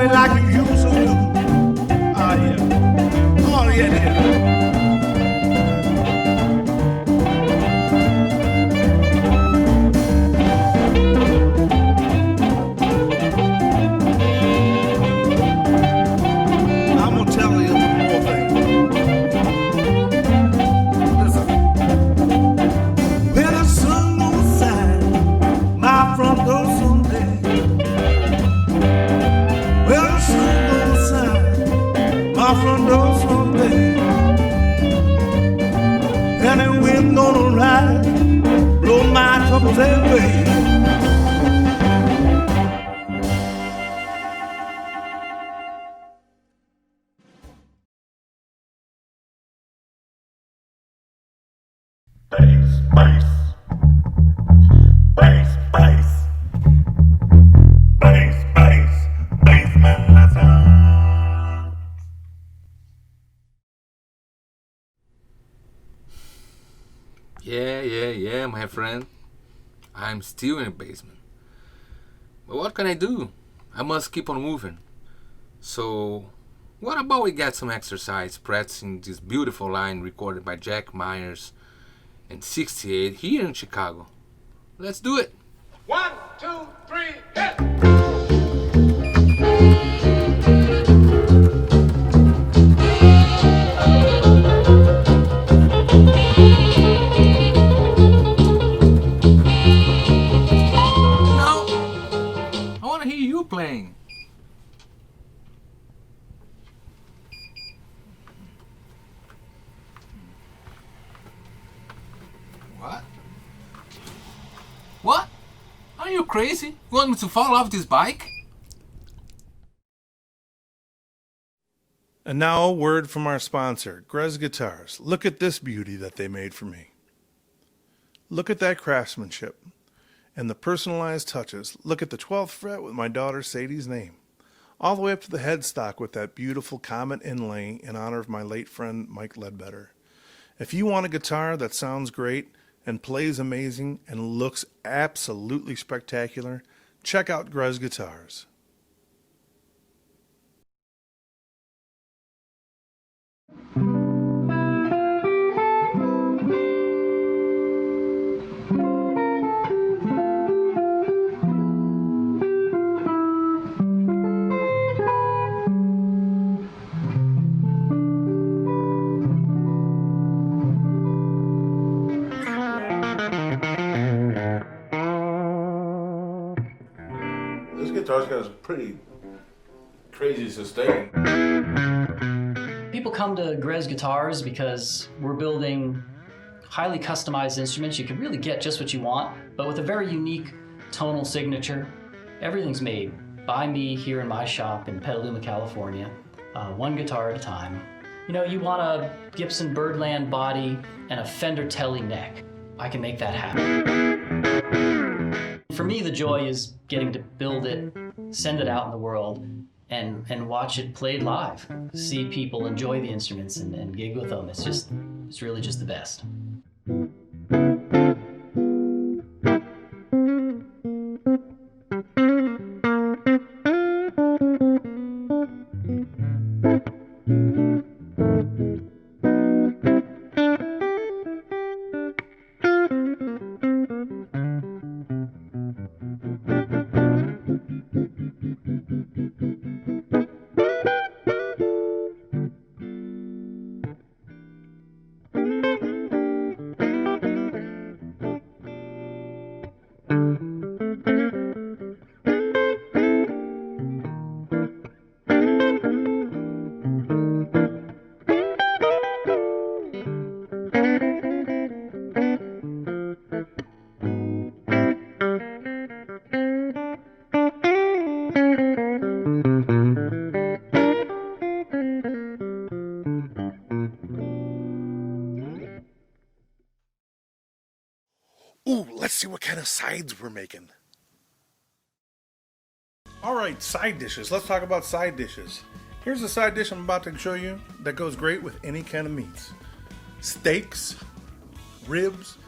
Like you used to do. Oh yeah. Oh yeah. I'm gonna tell you one more thing. Listen. When the sun gonna shine my front door someday. Well, the sun gonna shine my front door someday, and the wind gonna rise, blow my troubles away. Bass, bass, bass, bass, bass, bass, basement lesson. Yeah, my friend. I'm still in the basement. But what can I do? I must keep on moving. So, what about we get some exercise practicing this beautiful line recorded by Jack Myers in '68 here in Chicago? Let's do it. 1, 2, 3, hit! No, I want to hear you playing. What? What? Are you crazy? You want me to fall off this bike? And now a word from our sponsor, Grez Guitars. Look at this beauty that they made for me. Look at that craftsmanship and the personalized touches. Look at the 12th fret with my daughter Sadie's name. All the way up to the headstock with that beautiful comet inlay in honor of my late friend Mike Ledbetter. If you want a guitar that sounds great and plays amazing and looks absolutely spectacular, check out Grez Guitars. This guitar's got a pretty crazy sustain. People come to Grez Guitars because we're building highly customized instruments. You can really get just what you want, but with a very unique tonal signature. Everything's made by me here in my shop in Petaluma, California, one guitar at a time. You know, you want a Gibson Birdland body and a Fender Tele neck. I can make that happen. For me, the joy is getting to build it, send it out in the world, and watch it played live. See people enjoy the instruments and gig with them. It's really just the best. Ooh, let's see what kind of sides we're making. All right, side dishes. Let's talk about side dishes. Here's a side dish I'm about to show you that goes great with any kind of meats. Steaks, ribs,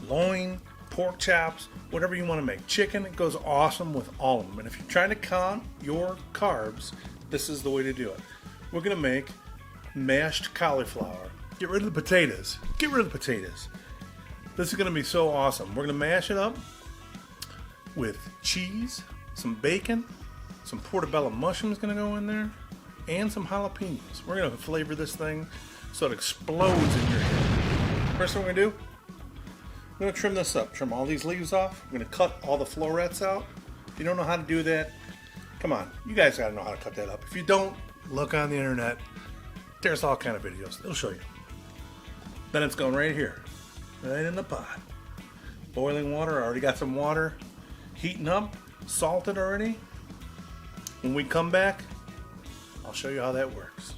loin, pork chops, whatever you want to make. Chicken, it goes awesome with all of them. And if you're trying to count your carbs, this is the way to do it. We're going to make mashed cauliflower. Get rid of the potatoes. Get rid of the potatoes. This is going to be so awesome. We're going to mash it up with cheese, some bacon, some portobello mushrooms going to go in there, and some jalapenos. We're going to flavor this thing so it explodes in your head. First thing we're going to do, we're going to trim this up. Trim all these leaves off. We're going to cut all the florets out. If you don't know how to do that, come on. You guys got to know how to cut that up. If you don't, look on the internet. There's all kind of videos. They'll show you. Then it's going right here. Right in the pot. Boiling water. I already got some water heating up. Salted already. When we come back, I'll show you how that works.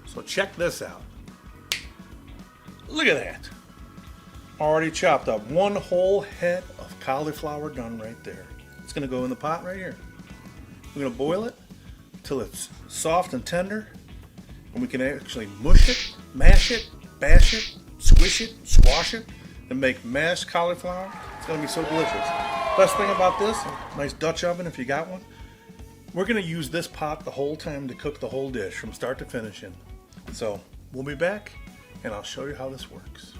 So check this out. Look at that. Already chopped up. One whole head of cauliflower done right there. It's going to go in the pot right here. We're going to boil it until it's soft and tender. And we can actually mush it, mash it, bash it, squeeze squish it, squash it, and make mashed cauliflower. It's gonna be so delicious. Best thing about this, a nice Dutch oven if you got one. We're gonna use this pot the whole time to cook the whole dish from start to finish in. So we'll be back and I'll show you how this works.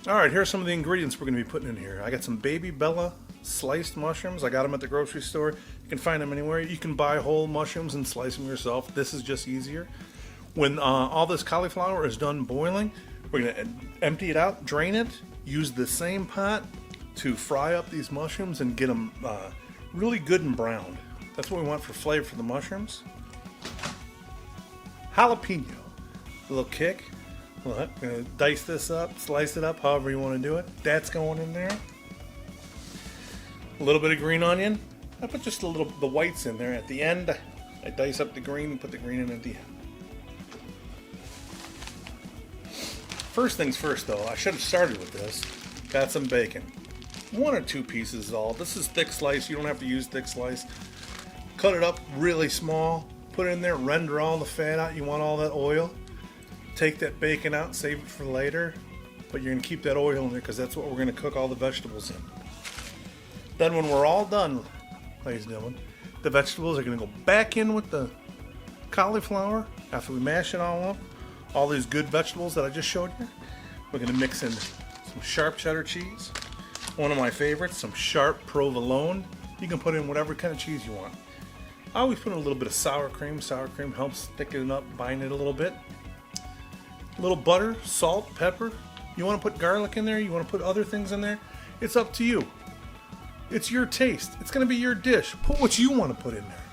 All right, here's some of the ingredients we're gonna be putting in here. I got some baby Bella sliced mushrooms. I got them at the grocery store. You can find them anywhere. You can buy whole mushrooms and slice them yourself. This is just easier. When all this cauliflower is done boiling, we're gonna empty it out, drain it, use the same pot to fry up these mushrooms and get them really good and browned. That's what we want for flavor for the mushrooms. Jalapeno, a little kick. We're gonna dice this up, slice it up, however you want to do it. That's going in there. A little bit of green onion. I put just the whites in there at the end. I dice up the green and put the green in at the end. First things first though, I should have started with this. Got some bacon. 1 or 2 pieces is all. This is thick slice. You don't have to use thick slice. Cut it up really small. Put it in there. Render all the fat out. You want all that oil. Take that bacon out. Save it for later. But you're going to keep that oil in there because that's what we're going to cook all the vegetables in. Then when we're all done, ladies and gentlemen, the vegetables are going to go back in with the cauliflower after we mash it all up. All these good vegetables that I just showed you. We're going to mix in some sharp cheddar cheese. One of my favorites, some sharp provolone. You can put in whatever kind of cheese you want. I always put in a little bit of sour cream. Sour cream helps thicken it up, bind it a little bit. A little butter, salt, pepper. You want to put garlic in there? You want to put other things in there? It's up to you. It's your taste. It's going to be your dish. Put what you want to put in there.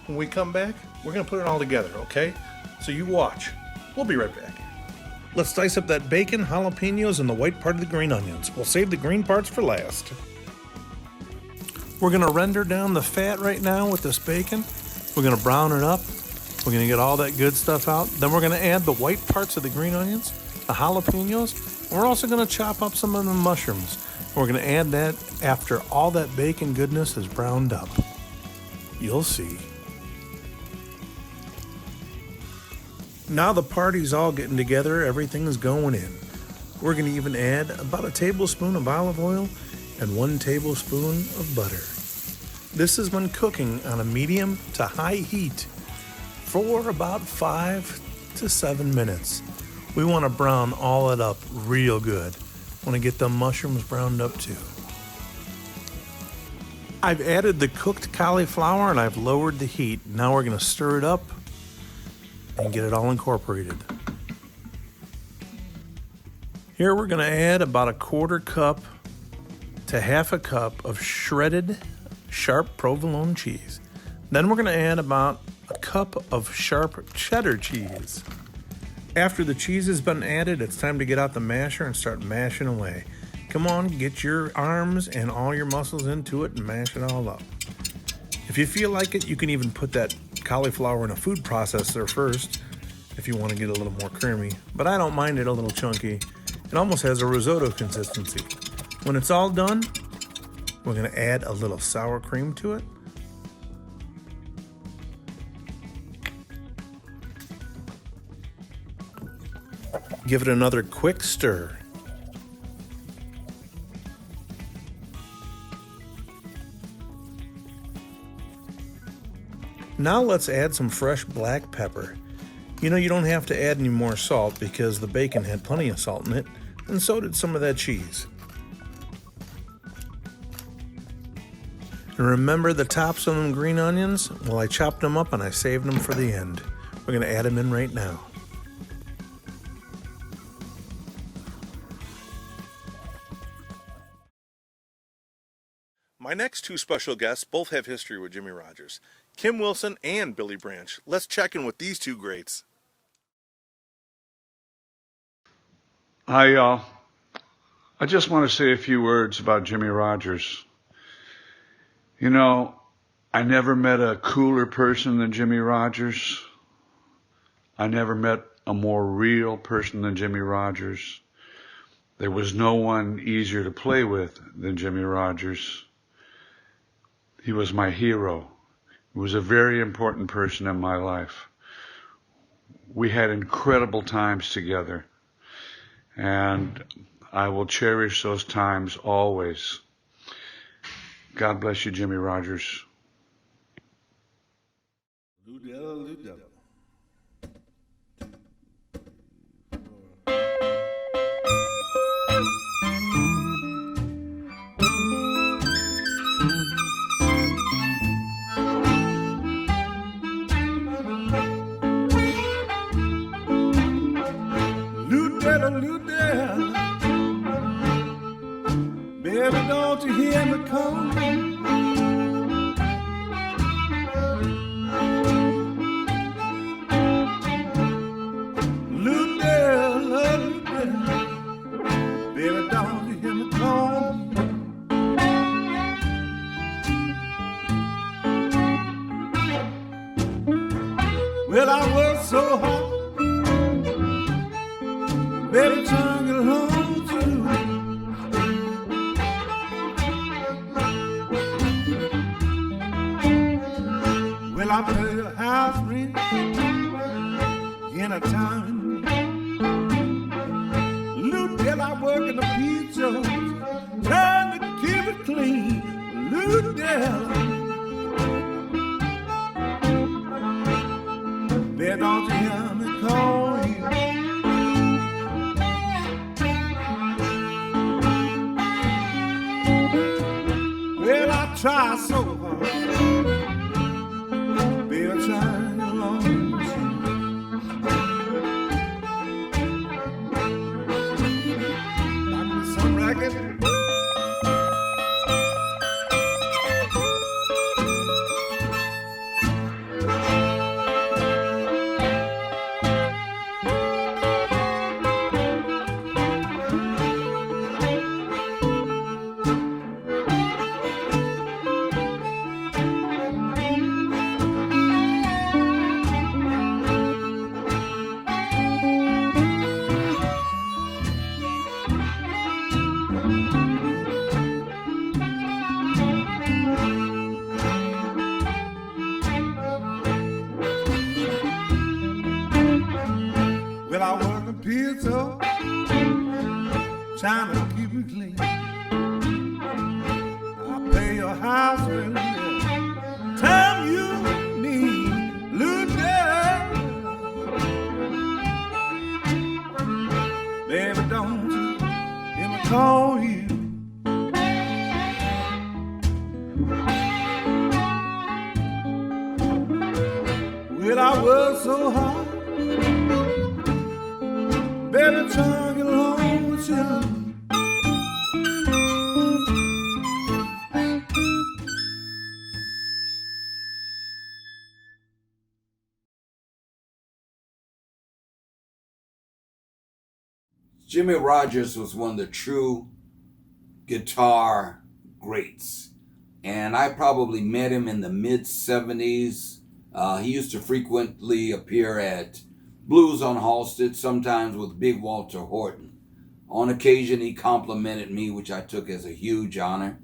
When we come back, we're going to put it all together, okay? So you watch. We'll be right back. Let's dice up that bacon, jalapenos, and the white part of the green onions. We'll save the green parts for last. We're going to render down the fat right now with this bacon. We're going to brown it up. We're going to get all that good stuff out. Then we're going to add the white parts of the green onions, the jalapenos, and we're also going to chop up some of the mushrooms. We're going to add that after all that bacon goodness is browned up. You'll see. Now the party's all getting together, everything's going in. We're going to even add about a tablespoon of olive oil and 1 tablespoon of butter. This is when cooking on a medium to high heat for about 5 to 7 minutes. We want to brown all it up real good. Want to get the mushrooms browned up too. I've added the cooked cauliflower and I've lowered the heat. Now we're going to stir it up and get it all incorporated. Here we're going to add about 1/4 cup to 1/2 cup of shredded sharp provolone cheese. Then we're going to add about 1 cup of sharp cheddar cheese. After the cheese has been added, it's time to get out the masher and start mashing away. Come on, get your arms and all your muscles into it and mash it all up. If you feel like it, you can even put that cauliflower in a food processor first if you want to get a little more creamy, but I don't mind it a little chunky. It almost has a risotto consistency. When it's all done, we're going to add a little sour cream to it. Give it another quick stir. Now let's add some fresh black pepper. You know, you don't have to add any more salt because the bacon had plenty of salt in it, and so did some of that cheese. And remember the tops of them green onions? Well, I chopped them up and I saved them for the end. We're going to add them in right now. My next 2 special guests both have history with Jimmy Rogers. Kim Wilson and Billy Branch. Let's check in with these 2 greats. Hi, y'all. I just want to say a few words about Jimmy Rogers. You know, I never met a cooler person than Jimmy Rogers. I never met a more real person than Jimmy Rogers. There was no one easier to play with than Jimmy Rogers. He was my hero. He was a very important person in my life. We had incredible times together. And I will cherish those times always. God bless you, Jimmy Rogers. Lou Della, Lou Della. Lou Della, Lou Della. Baby, don't you hear me calling? Lou Della, Lou Della. Baby, don't you hear me calling? Well, I worked so hard, baby, trying to get home to you. Well, I pay a house rent in a town. Lou Dell, I work in the pizza, trying to keep it clean. Lou Dell, there don't you hear me call you? Well, I try so hard, baby, trying along. Like me some racket. Well, I work a pizza, trying to keep it clean. I pay your house rent, time you need, Lou Dell. Baby, don't you hear me call you? Well, I work so hard, baby, trying to get along with you. Jimmy Rogers was one of the true guitar greats. And I probably met him in the mid-70s. He used to frequently appear at Blues on Halsted, sometimes with Big Walter Horton. On occasion, he complimented me, which I took as a huge honor,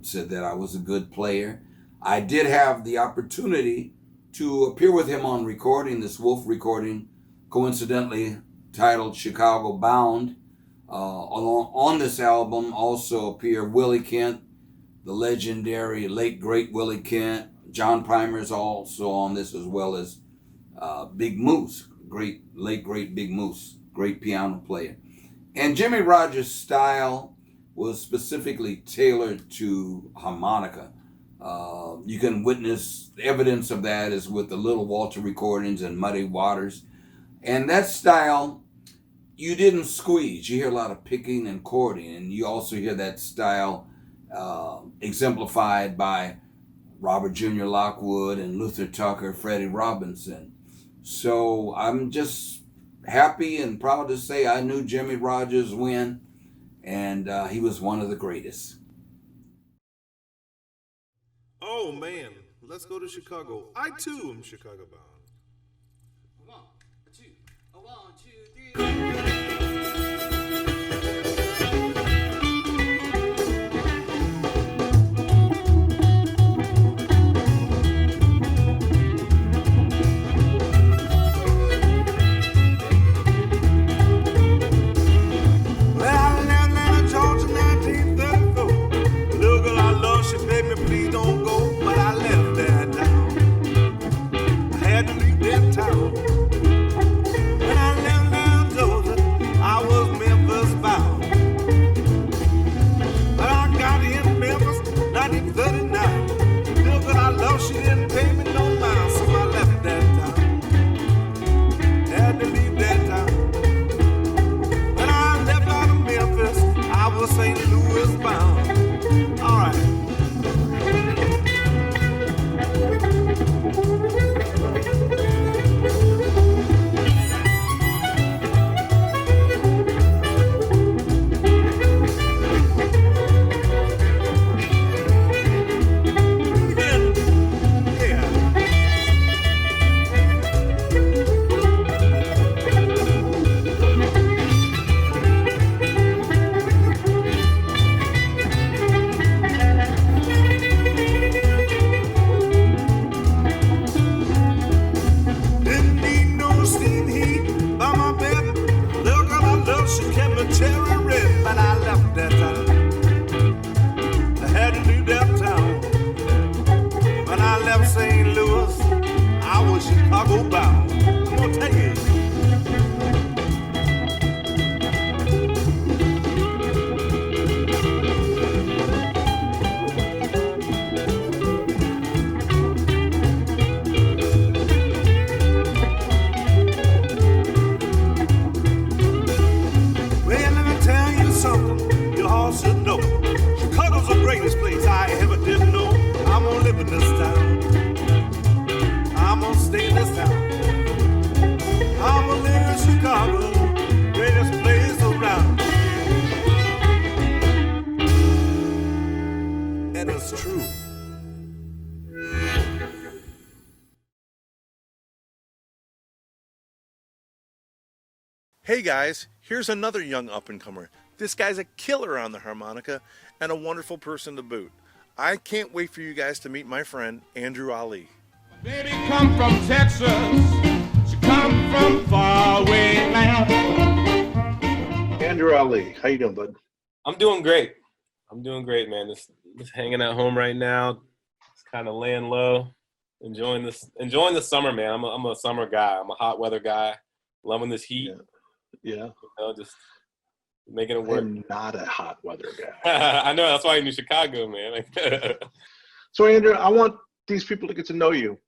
said that I was a good player. I did have the opportunity to appear with him on recording, this Wolf recording, coincidentally titled Chicago Bound. On this album also appear Willie Kent, the legendary late great Willie Kent. John Primer's also on this, as well as Big Moose, late great Big Moose, great piano player. And Jimmy Rogers' style was specifically tailored to harmonica. You can witness evidence of that is with the Little Walter recordings and Muddy Waters. And that style, you didn't squeeze. You hear a lot of picking and chording, and you also hear that style exemplified by Robert Jr. Lockwood and Luther Tucker, Freddie Robinson. So I'm just happy and proud to say I knew Jimmy Rogers when, and he was one of the greatest. Oh man, let's go to Chicago. I too am Chicago bound. 1, 2, 1, 2, 3. bound. All right. Didn't need no steam heat by my bed. Little girl I love, she kept me cherry red. But I left that town. I had to leave that town. When I left St. Louis, I was Chicago bound. I'm gonna take it. Well, let me tell you something you all should know. Chicago's the greatest place I ever did know. I'm gonna live in this town. I'm gonna stay in this town. I'm gonna live in Chicago, greatest place around. And it's true. Hey guys, here's another young up-and-comer. This guy's a killer on the harmonica and a wonderful person to boot. I can't wait for you guys to meet my friend, Andrew Ali. Baby come from Texas. She come from far away now. Andrew Ali, how you doing, bud? I'm doing great. I'm doing great, man. Just hanging at home right now. Just kind of laying low, enjoying the summer, man. I'm a summer guy. I'm a hot weather guy. Loving this heat. Yeah. You know, just making it work. I'm not a hot weather guy. I know, that's why you're in Chicago, man. So, Andrew, I want these people to get to know you.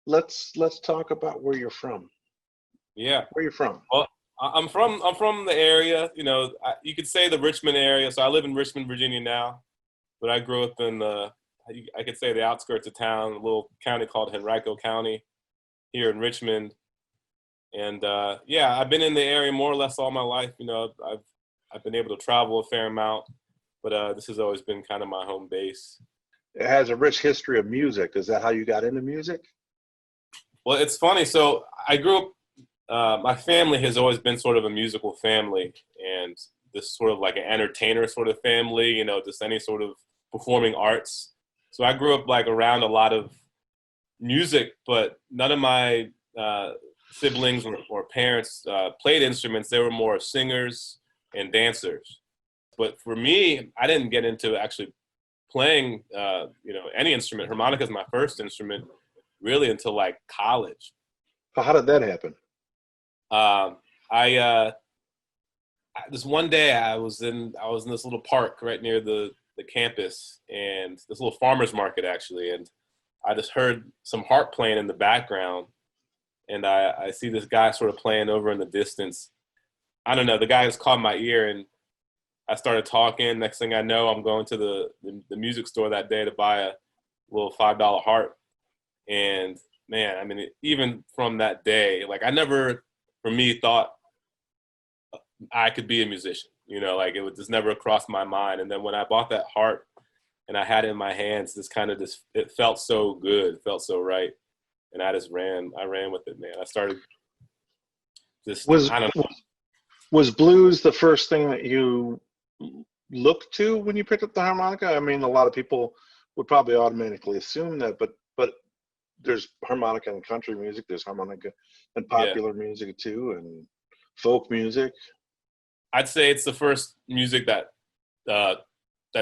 Let's talk about where you're from. Yeah. Where you from? Well, I'm from the area. You know, you could say the Richmond area. So I live in Richmond, Virginia now, but I grew up in I could say the outskirts of town, a little county called Henrico County, here in Richmond. And yeah, I've been in the area more or less all my life. You know, I've been able to travel a fair amount, but this has always been kind of my home base. It has a rich history of music. Is that how you got into music? Well, it's funny. So I grew up, my family has always been sort of a musical family, and this sort of like an entertainer sort of family, you know, just any sort of performing arts. So I grew up like around a lot of music, but none of my siblings or parents played instruments. They were more singers and dancers. But for me, I didn't get into actually playing, you know, any instrument. Harmonica is my first instrument, really, until like college. So how did that happen? This one day I was in this little park right near the campus, and this little farmer's market actually, and I just heard some harp playing in the background. And I see this guy sort of playing over in the distance. I don't know, the guy just caught my ear, and I started talking. Next thing I know, I'm going to the music store that day to buy a little $5 harp. And man, I mean, even from that day, like I never, for me, thought I could be a musician. You know, like it would just never cross my mind. And then when I bought that harp and I had it in my hands, it felt so good, it felt so right. And I ran with it, man. I started just, I don't know. Was blues the first thing that you looked to when you picked up the harmonica? I mean, a lot of people would probably automatically assume that, but there's harmonica in country music, there's harmonica in popular music too, and folk music. I'd say it's the first music that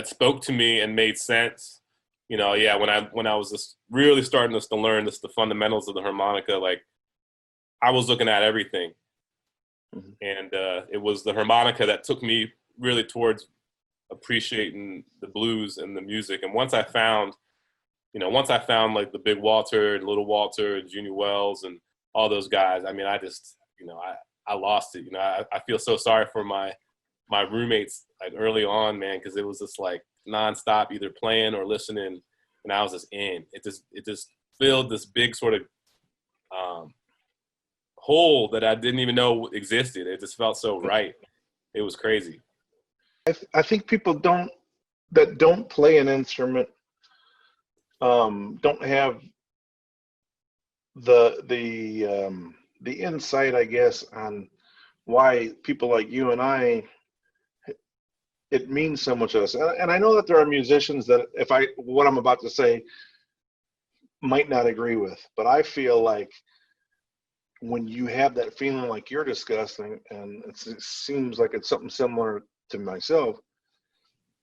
spoke to me and made sense. You know, yeah, when I was just really starting to learn the fundamentals of the harmonica, like I was looking at everything. Mm-hmm. And it was the harmonica that took me really towards appreciating the blues and the music. And once I found like the Big Walter and Little Walter and Junior Wells and all those guys, I mean, I just, you know, I lost it. You know, I feel so sorry for my my roommates like early on, man, because it was just like nonstop, either playing or listening, and I was just in. It just filled this big sort of hole that I didn't even know existed. It just felt so right. It was crazy. I think people don't play an instrument don't have the insight, I guess, on why people like you and I, it means so much to us. And I know that there are musicians that what I'm about to say might not agree with, but I feel like when you have that feeling like you're discussing, and it seems like it's something similar to myself,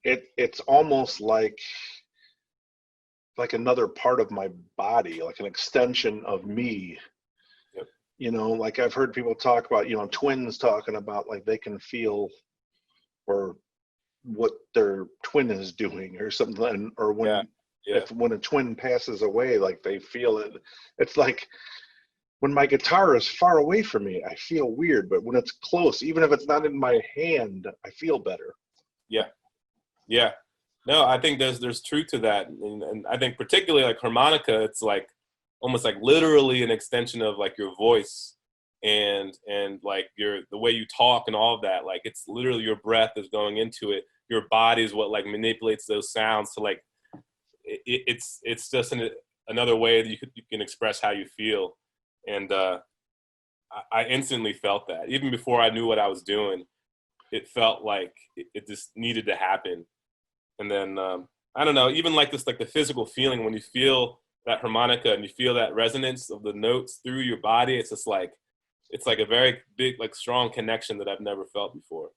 it's almost like another part of my body, like an extension of me. Yep. You know, like I've heard people talk about, you know, twins talking about like they can feel or what their twin is doing or something, or when when a twin passes away, like they feel it. It's like when my guitar is far away from me, I feel weird, but when it's close, even if it's not in my hand, I feel better. Yeah. Yeah. No, I think there's truth to that. And I think particularly like harmonica, it's like almost like literally an extension of like your voice and like the way you talk and all of that. Like it's literally your breath is going into it. Your body is what like manipulates those sounds to like, it's just another way that you can express how you feel. And I instantly felt that. Even before I knew what I was doing, it felt like it just needed to happen. And then, I don't know, even like this, like the physical feeling when you feel that harmonica and you feel that resonance of the notes through your body, it's just like, it's like a very big, like strong connection that I've never felt before.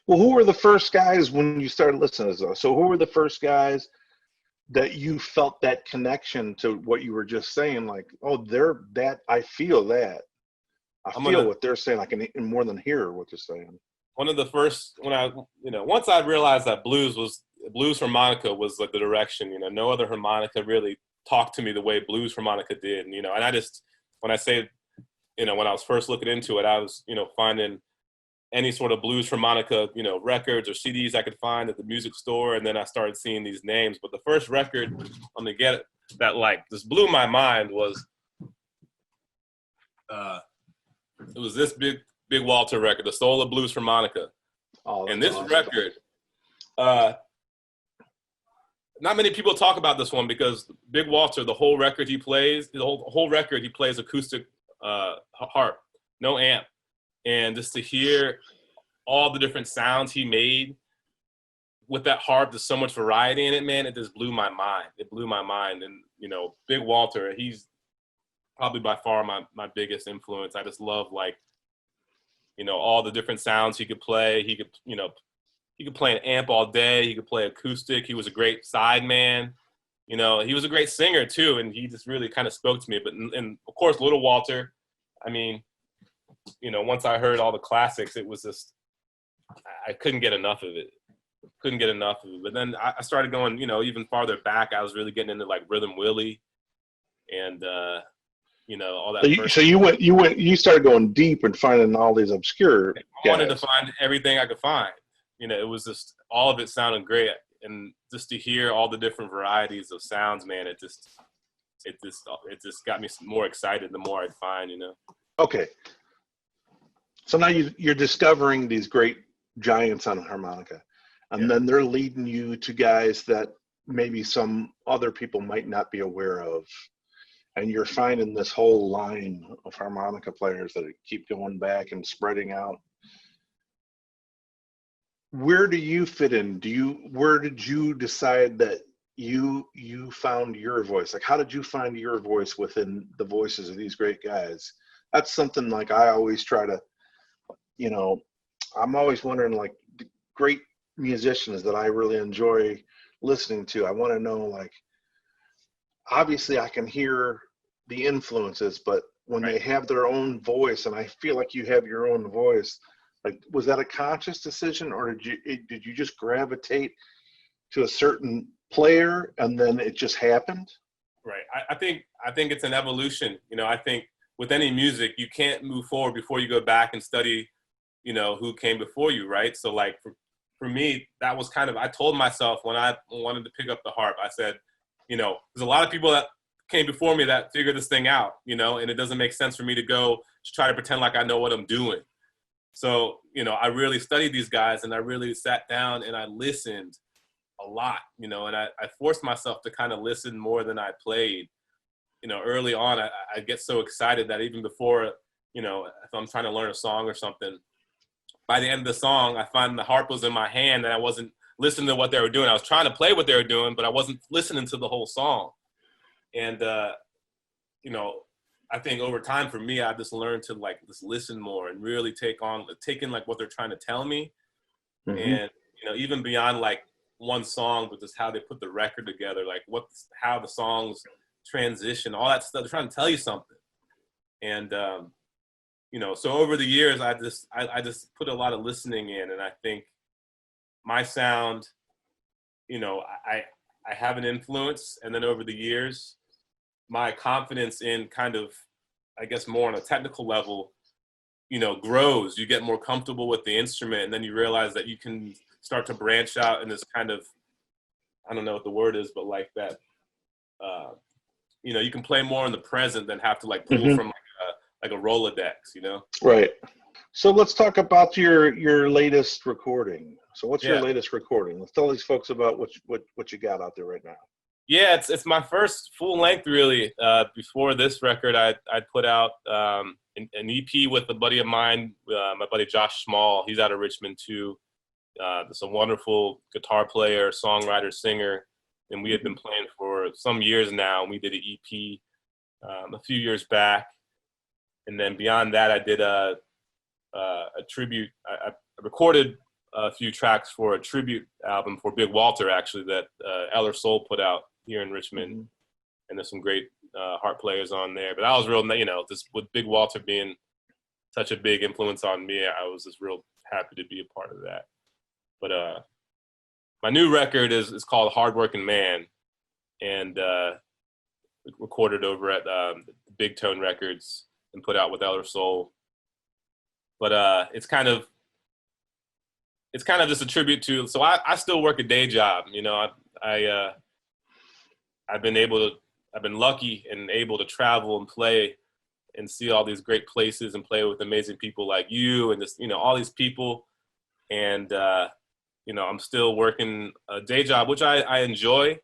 Well, who were the first guys when you started listening to this? So who were the first guys that you felt that connection to what you were just saying? Like, oh, I feel that. I feel what they're saying. I can more than hear what they're saying. One of the first, once I realized that blues harmonica was like the direction, no other harmonica really talked to me the way blues harmonica did. And I just, when I say, when I was first looking into it, I was, finding any sort of blues harmonica, records or CDs I could find at the music store. And then I started seeing these names. But the first record on the Get It that like just blew my mind was, it was this Big Walter record, the Soul of Blues Harmonica. Oh, and this record, not many people talk about this one because Big Walter, the whole record he plays, acoustic harp, no amp. And just to hear all the different sounds he made with that harp, there's so much variety in it, man. It just blew my mind. It blew my mind. And, Big Walter, he's probably by far my biggest influence. I just love like, all the different sounds he could play. He could play an amp all day. He could play acoustic. He was a great sideman. He was a great singer too. And he just really kind of spoke to me. But, and of course, Little Walter, I mean, once I heard all the classics, it was just, I couldn't get enough of it. But then I started going, even farther back, I was really getting into like Rhythm Willie and, all that. So you started going deep and finding all these obscure guys. I wanted to find everything I could find. It was just, all of it sounded great. And just to hear all the different varieties of sounds, man, it just got me more excited the more I'd find, Okay. So now you're discovering these great giants on harmonica, and then they're leading you to guys that maybe some other people might not be aware of. And you're finding this whole line of harmonica players that keep going back and spreading out. Where do you fit in? Where did you decide that you found your voice? Like, how did you find your voice within the voices of these great guys? That's something like I always try to, I'm always wondering, like, the great musicians that I really enjoy listening to. I want to know, like, obviously I can hear the influences, but when they have their own voice, and I feel like you have your own voice, like, was that a conscious decision, or did you just gravitate to a certain player and then it just happened? Right. I think it's an evolution. I think with any music, you can't move forward before you go back and study who came before you, right? So like for me, that was kind of, I told myself when I wanted to pick up the harp, I said, there's a lot of people that came before me that figured this thing out, and it doesn't make sense for me to go to try to pretend like I know what I'm doing. So, I really studied these guys, and I really sat down and I listened a lot, and I forced myself to kind of listen more than I played. Early on, I get so excited that even before, if I'm trying to learn a song or something, by the end of the song, I find the harp was in my hand and I wasn't listening to what they were doing. I was trying to play what they were doing, but I wasn't listening to the whole song. And, I think over time for me, I just learned to like just listen more and really take in like what they're trying to tell me. Mm-hmm. And, even beyond like one song, but just how they put the record together, like how the songs transition, all that stuff. They're trying to tell you something. And, so over the years, I just put a lot of listening in, and I think my sound, I have an influence, and then over the years, my confidence in kind of, I guess more on a technical level, grows. You get more comfortable with the instrument, and then you realize that you can start to branch out in this kind of, I don't know what the word is, but like that, you can play more in the present than have to like pull from like a Rolodex, Right. So let's talk about your latest recording. So what's your latest recording? Let's tell these folks about what you got out there right now. Yeah, it's my first full length really. Before this record, I put out an EP with a buddy of mine, my buddy Josh Small. He's out of Richmond too. He's a wonderful guitar player, songwriter, singer, and we had been playing for some years now. And we did an EP a few years back, and then beyond that, I did a tribute. I recorded a few tracks for a tribute album for Big Walter, actually, that Eller Soul put out here in Richmond, and there's some great harp players on there. But I was real, just with Big Walter being such a big influence on me, I was just real happy to be a part of that. But my new record is called Hardworking Man, and recorded over at Big Tone Records and put out with Eller Soul. But it's kind of just a tribute to. So I still work a day job. I've been lucky and able to travel and play and see all these great places and play with amazing people like you and just all these people. And I'm still working a day job, which I enjoy.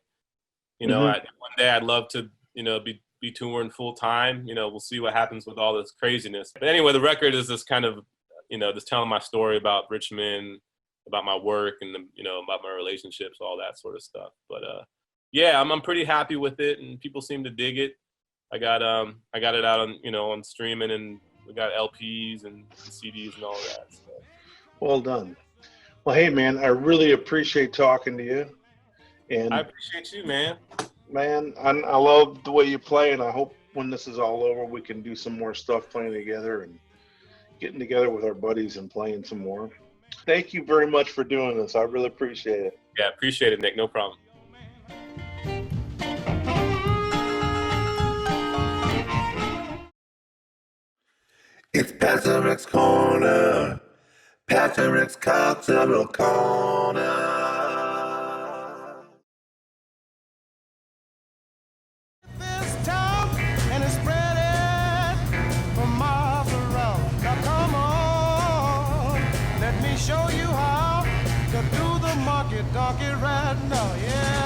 One day I'd love to be touring full time. We'll see what happens with all this craziness. But anyway, the record is just kind of just telling my story about Richmond, about my work, and about my relationships, all that sort of stuff. But I'm pretty happy with it, and people seem to dig it. I got it out on on streaming, and we got LPs and CDs and all that. So. Well done. Well, hey man, I really appreciate talking to you. And I appreciate you, man. Man, I love the way you play, and I hope when this is all over, we can do some more stuff playing together and getting together with our buddies and playing some more. Thank you very much for doing this. I really appreciate it. Yeah, appreciate it, Nick. No problem. It's Pastor Rick's Corner. Pastor Rick's Cultural Corner. This town and it's spreading for miles around. Now come on, let me show you how to do the monkey donkey right now. Yeah.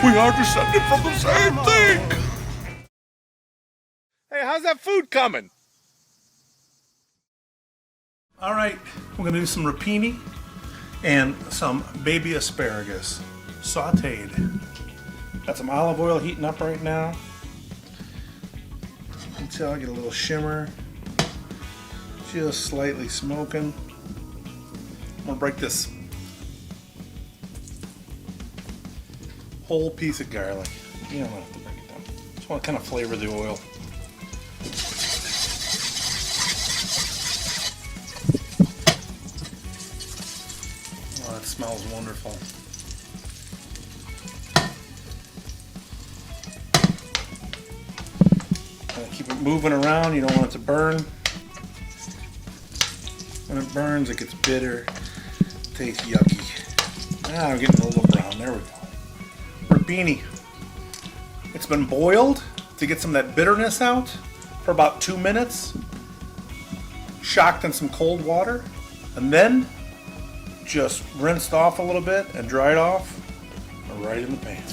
We are descended from the same thing. Hey, how's that food coming? All right, we're gonna do some rapini and some baby asparagus, sauteed. Got some olive oil heating up right now until I get a little shimmer, just slightly smoking. I'm gonna break this whole piece of garlic. You don't have to break it down. Just want to kind of flavor the oil. Oh, it smells wonderful. Keep it moving around. You don't want it to burn. When it burns, it gets bitter. Tastes yucky. I'm getting a little brown. There we go. Rapini. It's been boiled to get some of that bitterness out for about 2 minutes. Shocked in some cold water. And then just rinsed off a little bit and dried off. Right in the pan.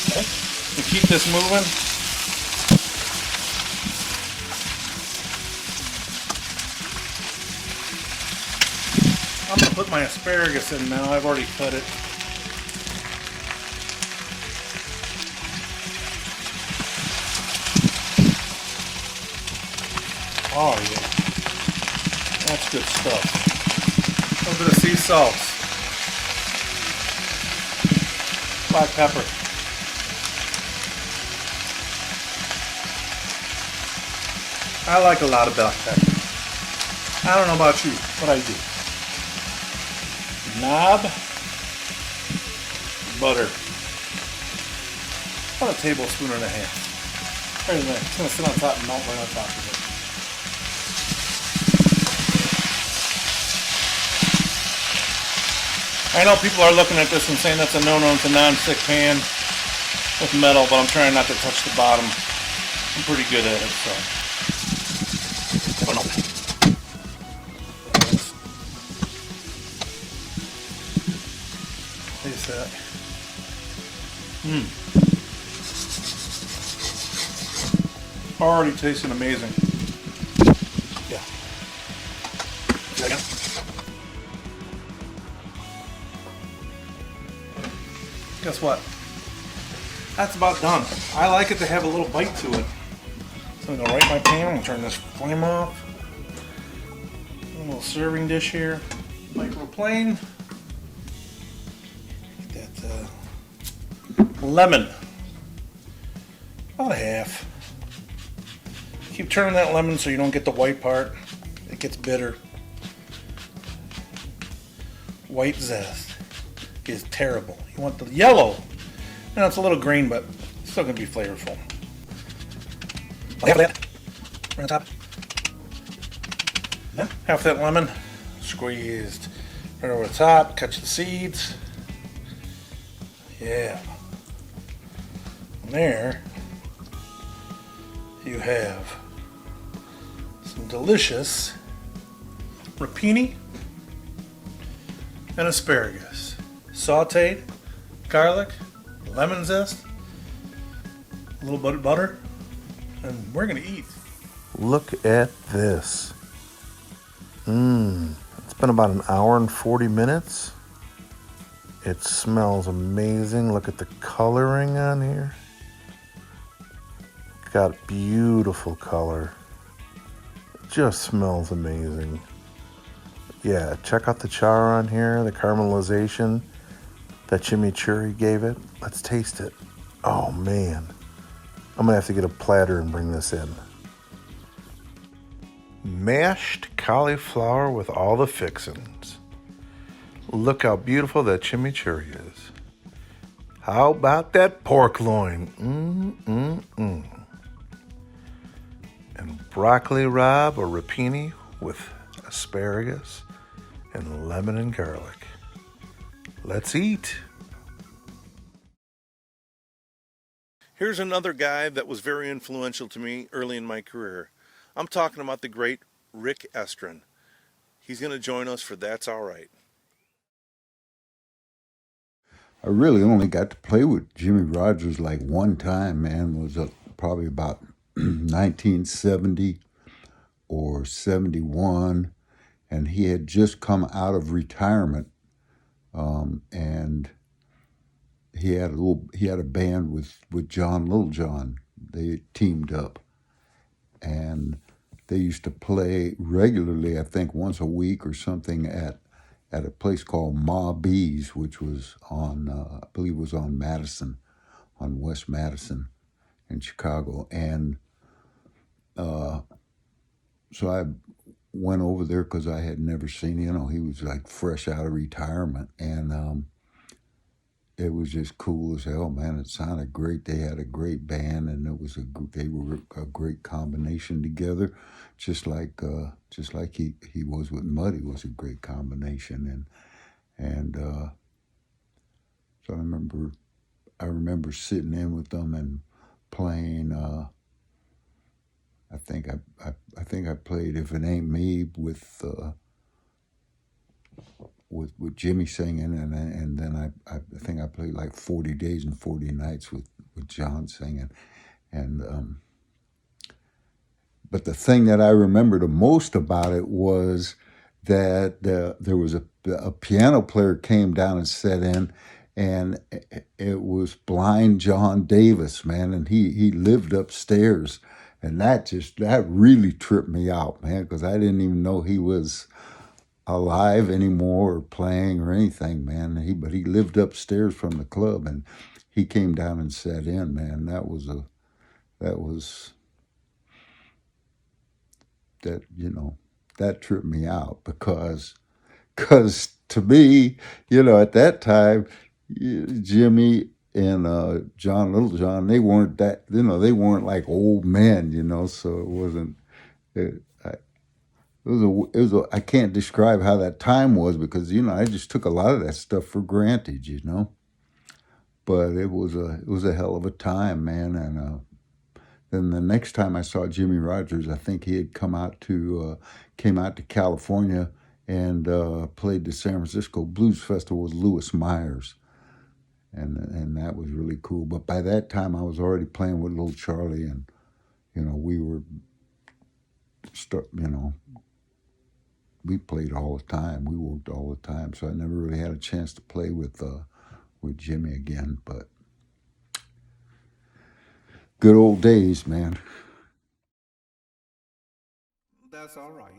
Okay. We keep this moving. I'm going to put my asparagus in now. I've already cut it. Oh yeah. That's good stuff. A little bit of sea salt. Black pepper. I like a lot of black pepper. I don't know about you, but I do. Knob. Butter. About a tablespoon and a half. Right in there. It's going to sit on top and melt right on top of it. I know people are looking at this and saying that's a no-no, it's a non-stick pan with metal, but I'm trying not to touch the bottom. I'm pretty good at it, so. Oh, no. Taste that. Already tasting amazing. Yeah. See that again? Guess what? That's about done. I like it to have a little bite to it. So I'm gonna right in my pan. I'm gonna turn this flame off. A little serving dish here. Microplane. Get that lemon. About a half. Keep turning that lemon so you don't get the white part. It gets bitter. White zest is terrible. You want the yellow. And it's a little green, but it's still going to be flavorful. Half that. Right on top. Yeah, half that lemon squeezed right over the top. Catch the seeds. Yeah. And there you have some delicious rapini and asparagus. Sauteed, garlic, lemon zest, a little bit of butter, and we're gonna eat. Look at this. It's been about an hour and 40 minutes. It smells amazing. Look at the coloring on here. Got beautiful color. It just smells amazing. Yeah, check out the char on here, the caramelization that chimichurri gave it. Let's taste it. Oh man. I'm gonna have to get a platter and bring this in. Mashed cauliflower with all the fixings. Look how beautiful that chimichurri is. How about that pork loin? And broccoli rabe or rapini with asparagus and lemon and garlic. Let's eat. Here's another guy that was very influential to me early in my career. I'm talking about the great Rick Estrin. He's going to join us for That's All Right. I really only got to play with Jimmy Rogers like one time, man. It was probably about 1970 or 71, and he had just come out of retirement, and he had a band with John Littlejohn. They teamed up, and they used to play regularly, I think once a week or something, at a place called Ma B's, which was on, I believe it was on Madison, on West Madison in Chicago. And so I went over there because I had never seen, he was like fresh out of retirement. And it was just cool as hell, man. It sounded great. They had a great band, and they were a great combination together, just like he was with Muddy was a great combination, and so I remember sitting in with them and playing. I think I played "If It Ain't Me" with Jimmy singing, and then I think I played like 40 Days and 40 Nights with John singing, and but the thing that I remember the most about it was that there was a piano player came down and sat in, and it was blind John Davis, man, and he lived upstairs, and that really tripped me out, man, because I didn't even know he was alive anymore or playing or anything, man. But he lived upstairs from the club, and he came down and sat in, man. That was that that tripped me out because to me, at that time, Jimmy and John Littlejohn, they weren't that, they weren't like old men, so it wasn't. I can't describe how that time was because I just took a lot of that stuff for granted, But it was a hell of a time, man. And then the next time I saw Jimmy Rogers, I think he had came out to California and played the San Francisco Blues Festival with Louis Myers, and that was really cool. But by that time, I was already playing with Little Charlie, and we were we played all the time. We worked all the time. So I never really had a chance to play with Jimmy again. But good old days, man. That's all right.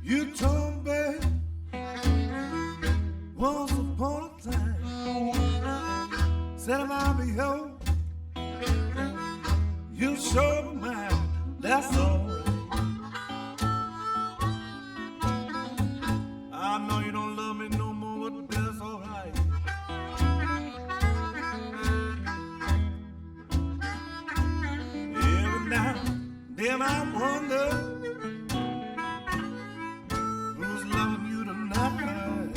You told me once upon a time, said I'll be home. You showed me mine, that's all right. I know you don't love me no more, but that's all right. Every now and then I wonder who's loving you tonight.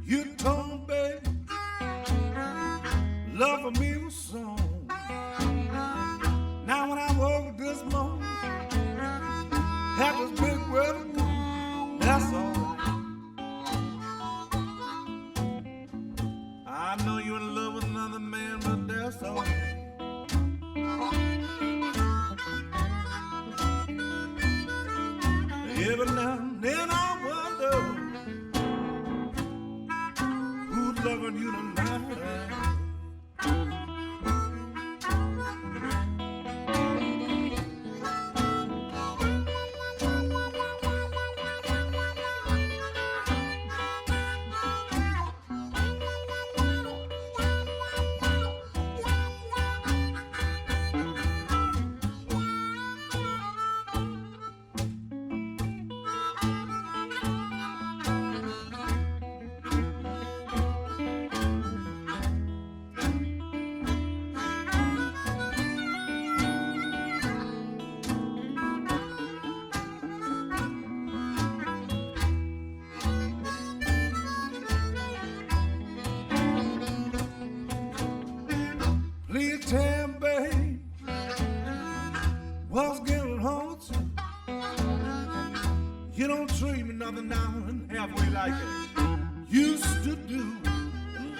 You told me love for me was strong. Now when I woke this morning, had this big world, that's all right. I know you're in love with another man, but that's all right. Every now and then I wonder who's loving you tonight. Please tell me, babe, what's getting home to you? You don't treat me nothing down and halfway like it used to do.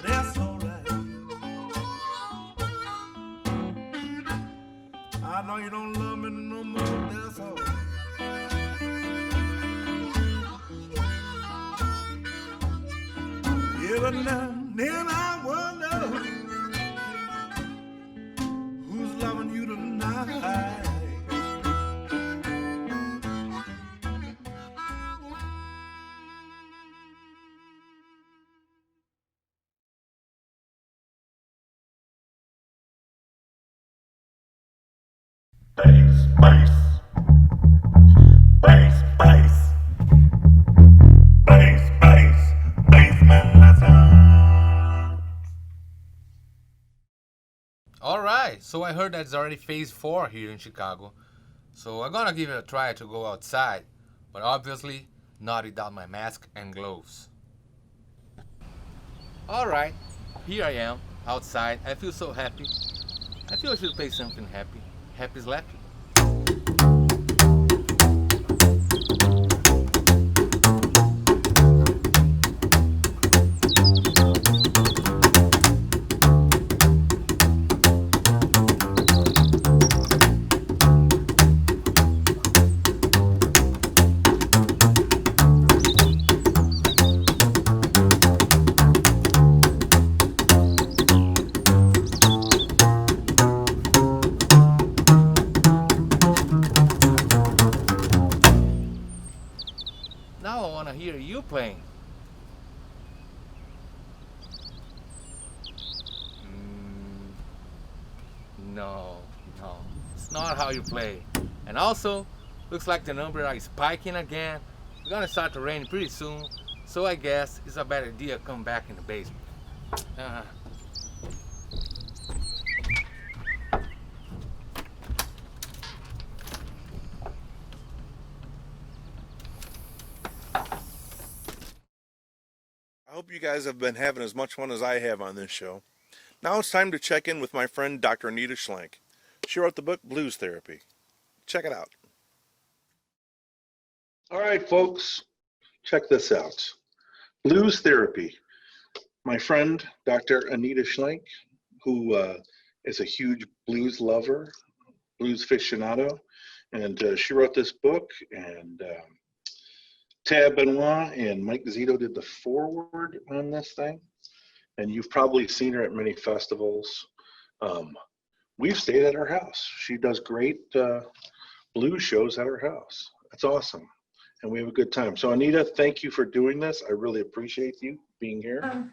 That's all right. I know you don't love me no more. That's all right. Every now and then I wonder who's loving you tonight. Bass, bass. Bass, bass. Bass, bass. Basement lesson. Alright, so I heard that it's already phase 4 here in Chicago. So I'm gonna give it a try to go outside, but obviously not without my mask and gloves. Alright, here I am, outside. I feel so happy. I feel I should play something happy. Happy Slappy. Now I wanna hear you playing. No, no, it's not how you play. And also, looks like the numbers are spiking again. It's gonna start to rain pretty soon, so I guess it's a bad idea to come back in the basement. Uh, I hope you guys have been having as much fun as I have on this show. Now it's time to check in with my friend Dr. Anita Schlenk. She wrote the book Blues Therapy. Check it out. All right, folks, check this out. Blues Therapy. My friend, Dr. Anita Schlenk, who is a huge blues lover, blues aficionado, and she wrote this book, and Tab Benoit and Mike Zito did the foreword on this thing, and you've probably seen her at many festivals. We've stayed at her house. She does great blues shows at her house. It's awesome, and we have a good time. So Anita, thank you for doing this. I really appreciate you being here.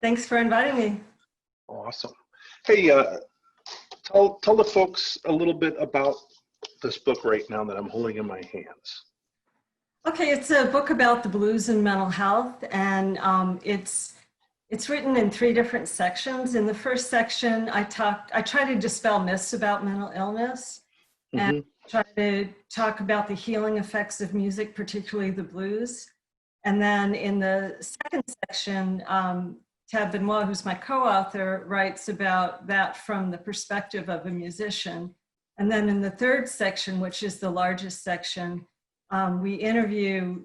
Thanks for inviting me. Awesome. Hey, tell the folks a little bit about this book right now that I'm holding in my hands. Okay, it's a book about the blues and mental health, and it's written in 3 different sections. In the first section, I try to dispel myths about mental illness, and try to talk about the healing effects of music, particularly the blues. And then in the second section, Tab Benoit, who's my co-author, writes about that from the perspective of a musician. And then in the third section, which is the largest section, we interview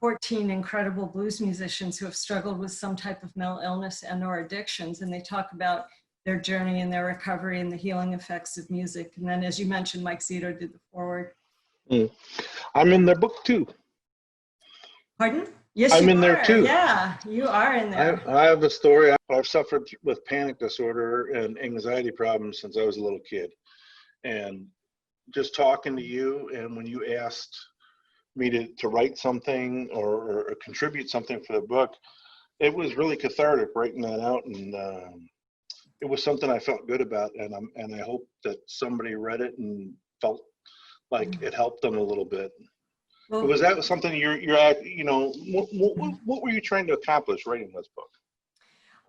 14 incredible blues musicians who have struggled with some type of mental illness and or addictions, and they talk about their journey and their recovery and the healing effects of music. And then, as you mentioned, Mike Zito did the foreword. I'm in their book too. Pardon? Yes, I'm you in are. there too. Yeah, you are in there. I have a story. I've suffered with panic disorder and anxiety problems since I was a little kid. And just talking to you, and when you asked me to write something or contribute something for the book, it was really cathartic writing that out, and it was something I felt good about, and I hope that somebody read it and felt like it helped them a little bit. Well, was that something you're at, you know, what were you trying to accomplish writing this book?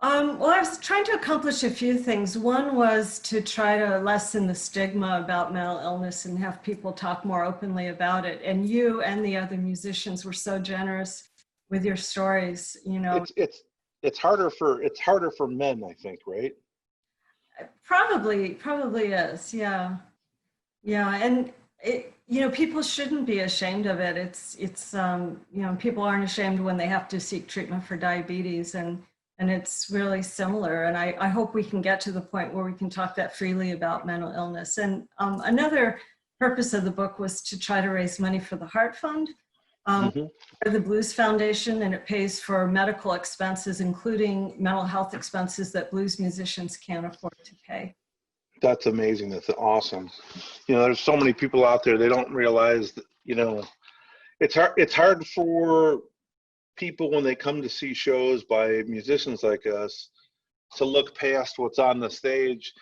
Well, I was trying to accomplish a few things. One was to try to lessen the stigma about mental illness and have people talk more openly about it. And you and the other musicians were so generous with your stories. You know, it's harder for men, I think, right? Probably is. Yeah, and you know, people shouldn't be ashamed of it. It's you know, people aren't ashamed when they have to seek treatment for diabetes, and it's really similar. And I hope we can get to the point where we can talk that freely about mental illness. And another purpose of the book was to try to raise money for the Heart Fund, for the Blues Foundation, and it pays for medical expenses, including mental health expenses that blues musicians can't afford to pay. That's amazing. That's awesome. You know, there's so many people out there, they don't realize that, you know, it's hard for people when they come to see shows by musicians like us to look past what's on the stage,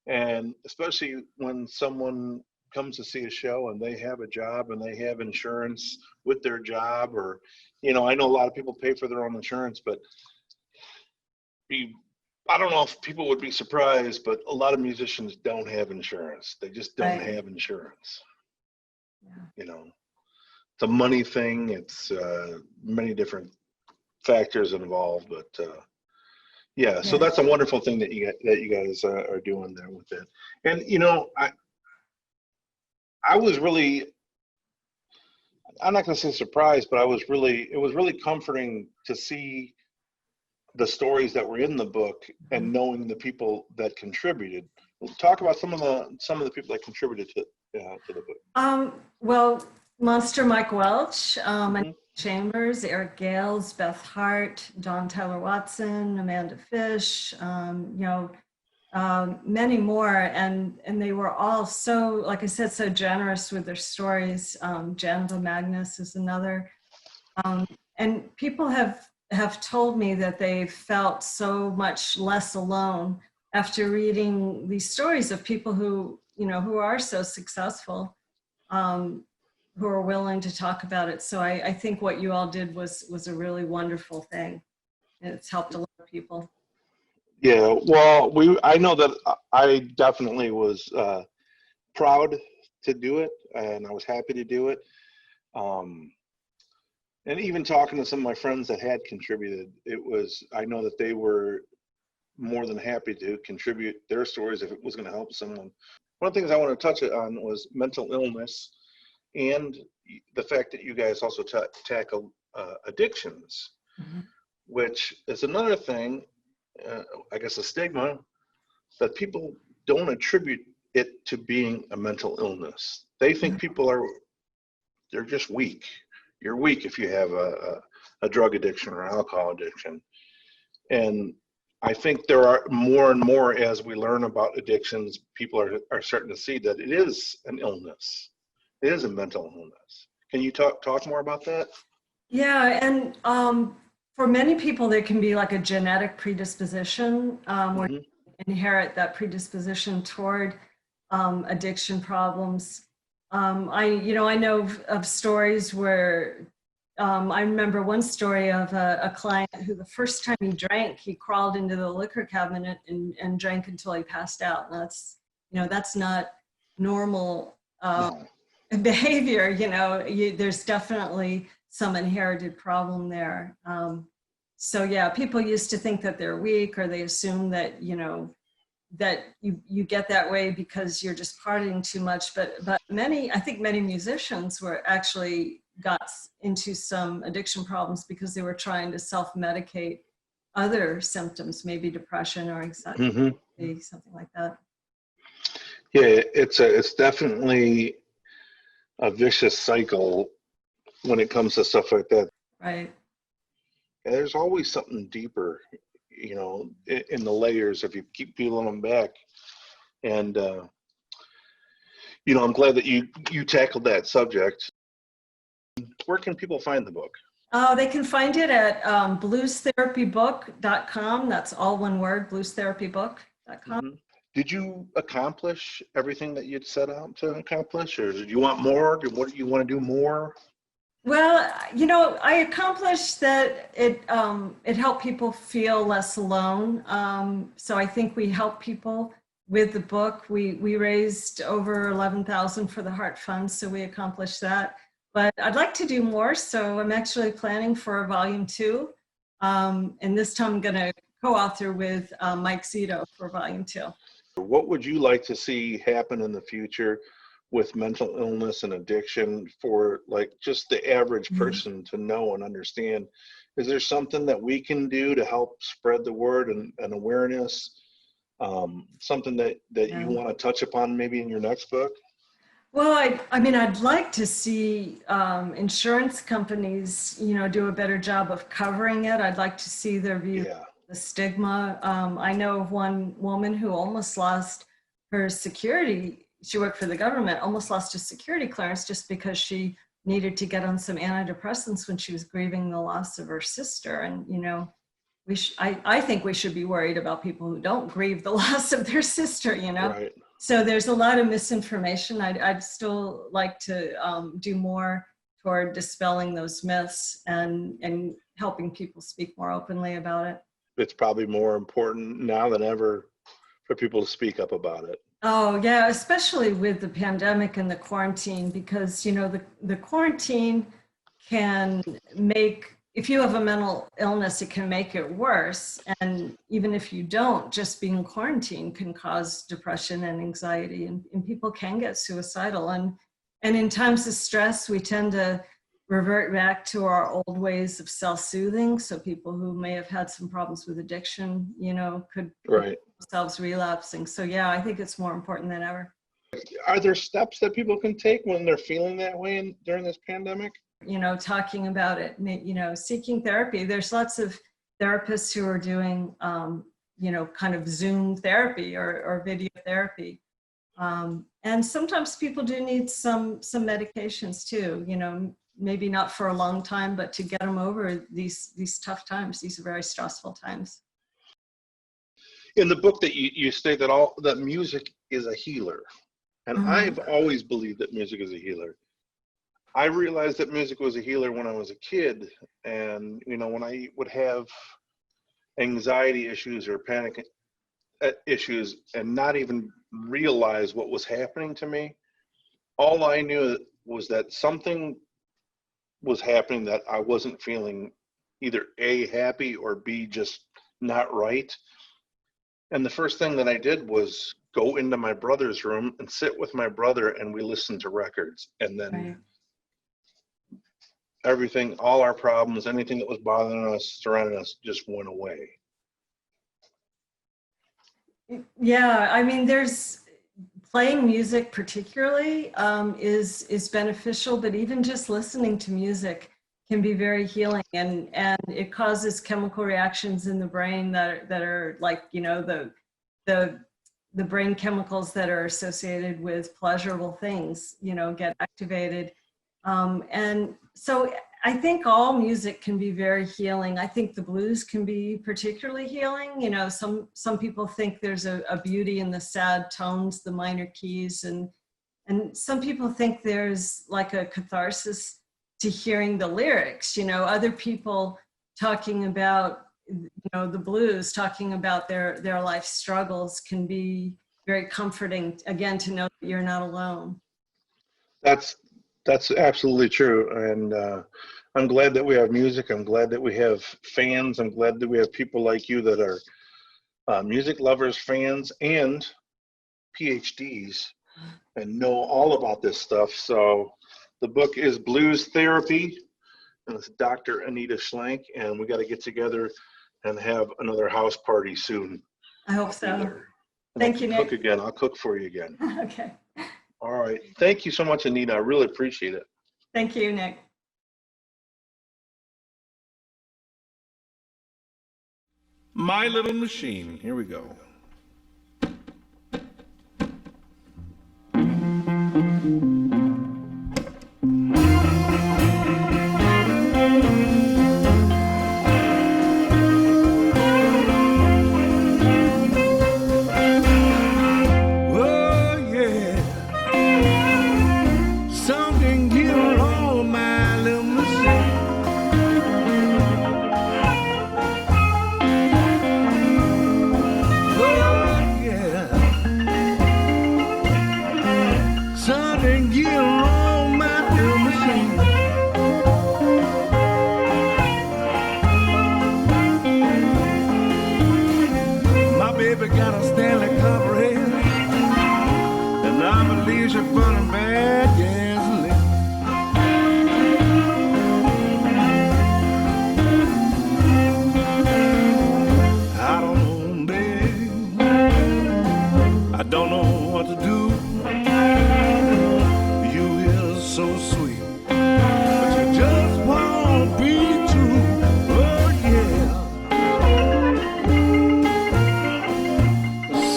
and especially when someone comes to see a show and they have a job and they have insurance with their job, or, you know, I know a lot of people pay for their own insurance, but I don't know if people would be surprised, but a lot of musicians don't have insurance. They just don't Right. have insurance. You know, it's a money thing. It's many different factors involved, but yeah. So that's a wonderful thing that you guys are doing there with it. And you know, I was really, I'm not going to say surprised, but it was really comforting to see the stories that were in the book and knowing the people that contributed. Talk about some of the people that contributed to the book. Well, Monster Mike Welch, Chambers, Eric Gales, Beth Hart, Don Tyler Watson, Amanda Fish, you know, many more, and they were all so, like I said, so generous with their stories. Janva Magnus is another, and people have told me that they felt so much less alone after reading these stories of people who, you know, who are so successful, who are willing to talk about it. So I think what you all did was a really wonderful thing. And it's helped a lot of people. Yeah, well, I know that I definitely was proud to do it, and I was happy to do it. And even talking to some of my friends that had contributed, I know that they were more than happy to contribute their stories if it was going to help someone. One of the things I want to touch on was mental illness and the fact that you guys also tackle addictions, which is another thing, I guess a stigma, that people don't attribute it to being a mental illness. They think they're just weak. You're weak if you have a drug addiction or alcohol addiction. And I think there are more and more, as we learn about addictions, people are starting to see that it is an illness. It is a mental illness. Can you talk more about that? Yeah, and for many people, there can be like a genetic predisposition where you inherit that predisposition toward addiction problems. I know of stories where I remember one story of a client who the first time he drank, he crawled into the liquor cabinet and drank until he passed out. And that's not normal behavior. There's definitely some inherited problem there. So yeah, people used to think that they're weak, or they assume that, that you get that way because you're just partying too much. But I think many musicians were actually got into some addiction problems because they were trying to self-medicate other symptoms, maybe depression or anxiety, something like that. Yeah, it's definitely a vicious cycle when it comes to stuff like that. Right. And there's always something deeper, in the layers if you keep peeling them back. And I'm glad that you tackled that subject. Where can people find the book? They can find it at bluestherapybook.com. That's all one word, bluestherapybook.com. Did you accomplish everything that you'd set out to accomplish, or did you want more? What do you want to do more? Well, I accomplished that it helped people feel less alone. So I think we helped people with the book. We raised over $11,000 for the Heart Fund, so we accomplished that. But I'd like to do more, so I'm actually planning for a volume 2. And this time I'm going to co-author with Mike Zito for volume 2. What would you like to see happen in the future with mental illness and addiction for like just the average person to know and understand? Is there something that we can do to help spread the word and awareness? Something that you want to touch upon maybe in your next book? Well, I'd like to see insurance companies, do a better job of covering it. I'd like to see their view of the stigma. I know of one woman who almost lost her security. She worked for the government, almost lost her security clearance just because she needed to get on some antidepressants when she was grieving the loss of her sister. And, I think we should be worried about people who don't grieve the loss of their sister, you know? Right. So there's a lot of misinformation. I'd still like to do more toward dispelling those myths and helping people speak more openly about it. It's probably more important now than ever for people to speak up about it. Oh yeah, especially with the pandemic and the quarantine, because you know the quarantine can make, if you have a mental illness, it can make it worse. And even if you don't, just being quarantined can cause depression and anxiety, and people can get suicidal. And in times of stress, we tend to revert back to our old ways of self-soothing. So people who may have had some problems with addiction, you know, could Right. themselves relapsing. So yeah, I think it's more important than ever. Are there steps that people can take when they're feeling that way during this pandemic? You know, talking about it, you know, seeking therapy. There's lots of therapists who are doing, you know, kind of Zoom therapy or video therapy. And sometimes people do need some medications too, you know, maybe not for a long time, but to get them over these tough times. These are very stressful times. In the book that you state that music is a healer. And I've always believed that music is a healer. I realized that music was a healer when I was a kid. And, you know, when I would have anxiety issues or panic issues and not even realize what was happening to me, all I knew was that something was happening that I wasn't feeling either A, happy, or B, just not right. And the first thing that I did was go into my brother's room and sit with my brother, and we listened to records. And then everything, all our problems, anything that was bothering us, surrounding us, just went away. Yeah, I mean, there's playing music particularly is beneficial, but even just listening to music can be very healing, and it causes chemical reactions in the brain that are like, you know, the brain chemicals that are associated with pleasurable things, you know, get activated. And so I think all music can be very healing. I think the blues can be particularly healing. You know, some people think there's a beauty in the sad tones, the minor keys, and some people think there's like a catharsis to hearing the lyrics. You know, other people talking about, you know, the blues, talking about their life struggles can be very comforting, again, to know that you're not alone. That's absolutely true. And I'm glad that we have music. I'm glad that we have fans. I'm glad that we have people like you that are music lovers, fans, and PhDs and know all about this stuff. So the book is Blues Therapy, and it's Dr. Anita Schlenk, and we got to get together and have another house party soon. I hope so. Thank you, Nick. Cook again. I'll cook for you again. Okay. All right. Thank you so much, Anita. I really appreciate it. Thank you, Nick. My Little Machine. Here we go. Oh yeah, something get wrong, my little machine. Oh yeah, something get wrong, my little machine. My baby got a Stanley Cup race, and I believe she's burning bad gasoline. I don't know, babe. I don't know what to do. You is so sweet, but you just won't be true. Oh yeah.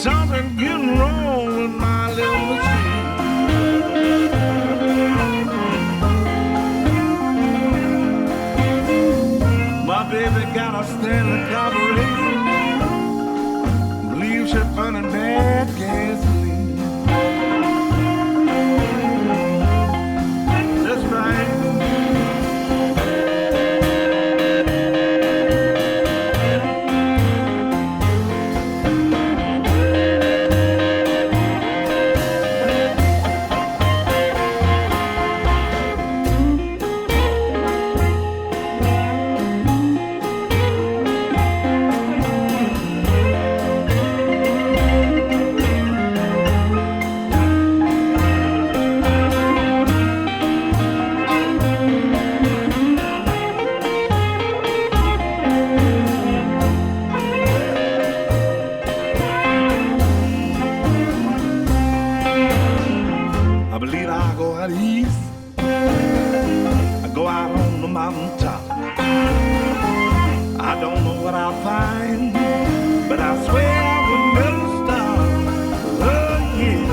Something getting wrong with my little machine. got a Stanley carburetor. Leaves her burning bad gasoline. That's right. I believe I'll go out east. I go out on the mountaintop. I don't know what I'll find, but I swear I will never stop. Oh, yeah.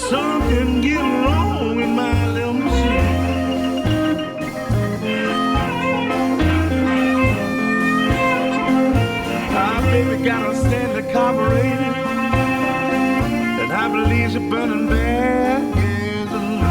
Something getting wrong with my little machine. Ah, baby, got a Stanley carburetor. And I believe you're burning bad gasoline.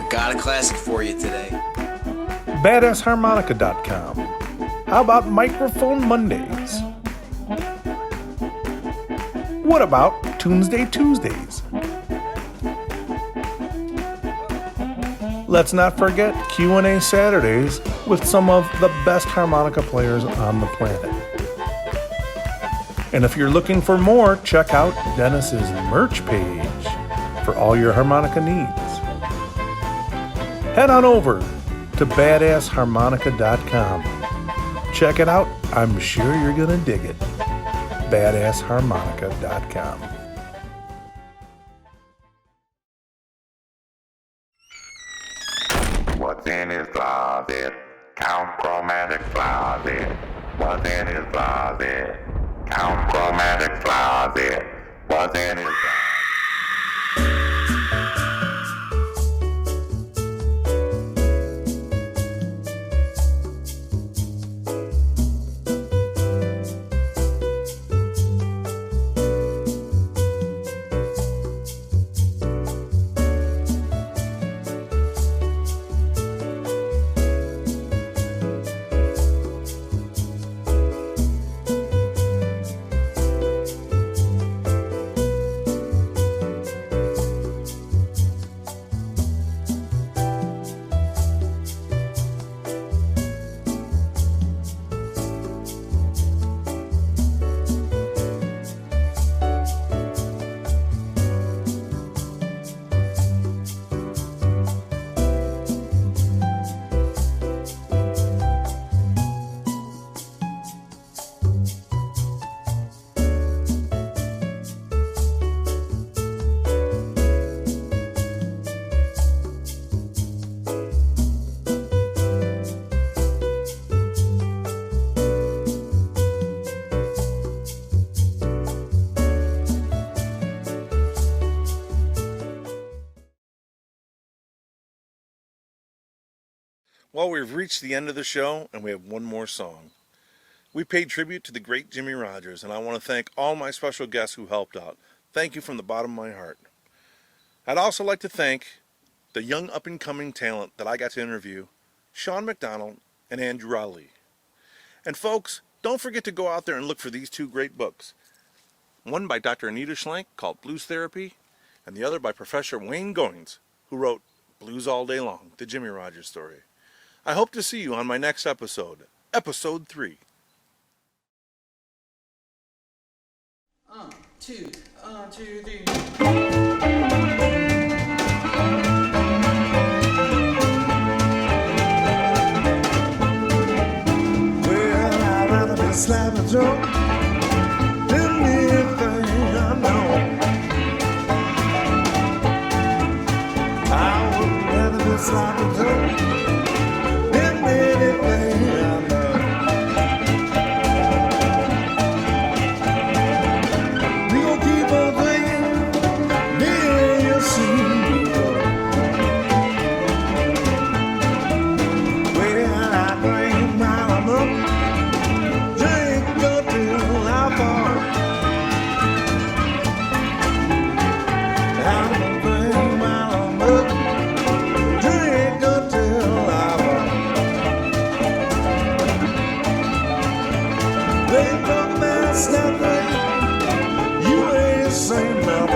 Got a classic for you today. BadassHarmonica.com. How about Microphone Mondays? What about Tuesday Tuesdays? Let's not forget Q&A Saturdays with some of the best harmonica players on the planet. And if you're looking for more, check out Dennis's merch page for all your harmonica needs. Head on over to BadassHarmonica.com. Check it out. I'm sure you're going to dig it. BadassHarmonica.com. What's in his closet? Count Chromatic closet. What's in his closet? Count Chromatic closet. What's in his closet? Well, we've reached the end of the show, and we have one more song. We paid tribute to the great Jimmy Rogers, and I want to thank all my special guests who helped out. Thank you from the bottom of my heart. I'd also like to thank the young up-and-coming talent that I got to interview, Sean McDonald and Andrew Raleigh. And folks, don't forget to go out there and look for these two great books. One by Dr. Anita Schlenk called Blues Therapy, and the other by Professor Wayne Goins, who wrote Blues All Day Long, the Jimmy Rogers story. I hope to see you on my next episode, Episode 3. 1, 2, 3. Well, I'd rather be slapping drunk than anything I know. I would rather be slapping drunk than They talk about snap rate. You ain't saying nothing.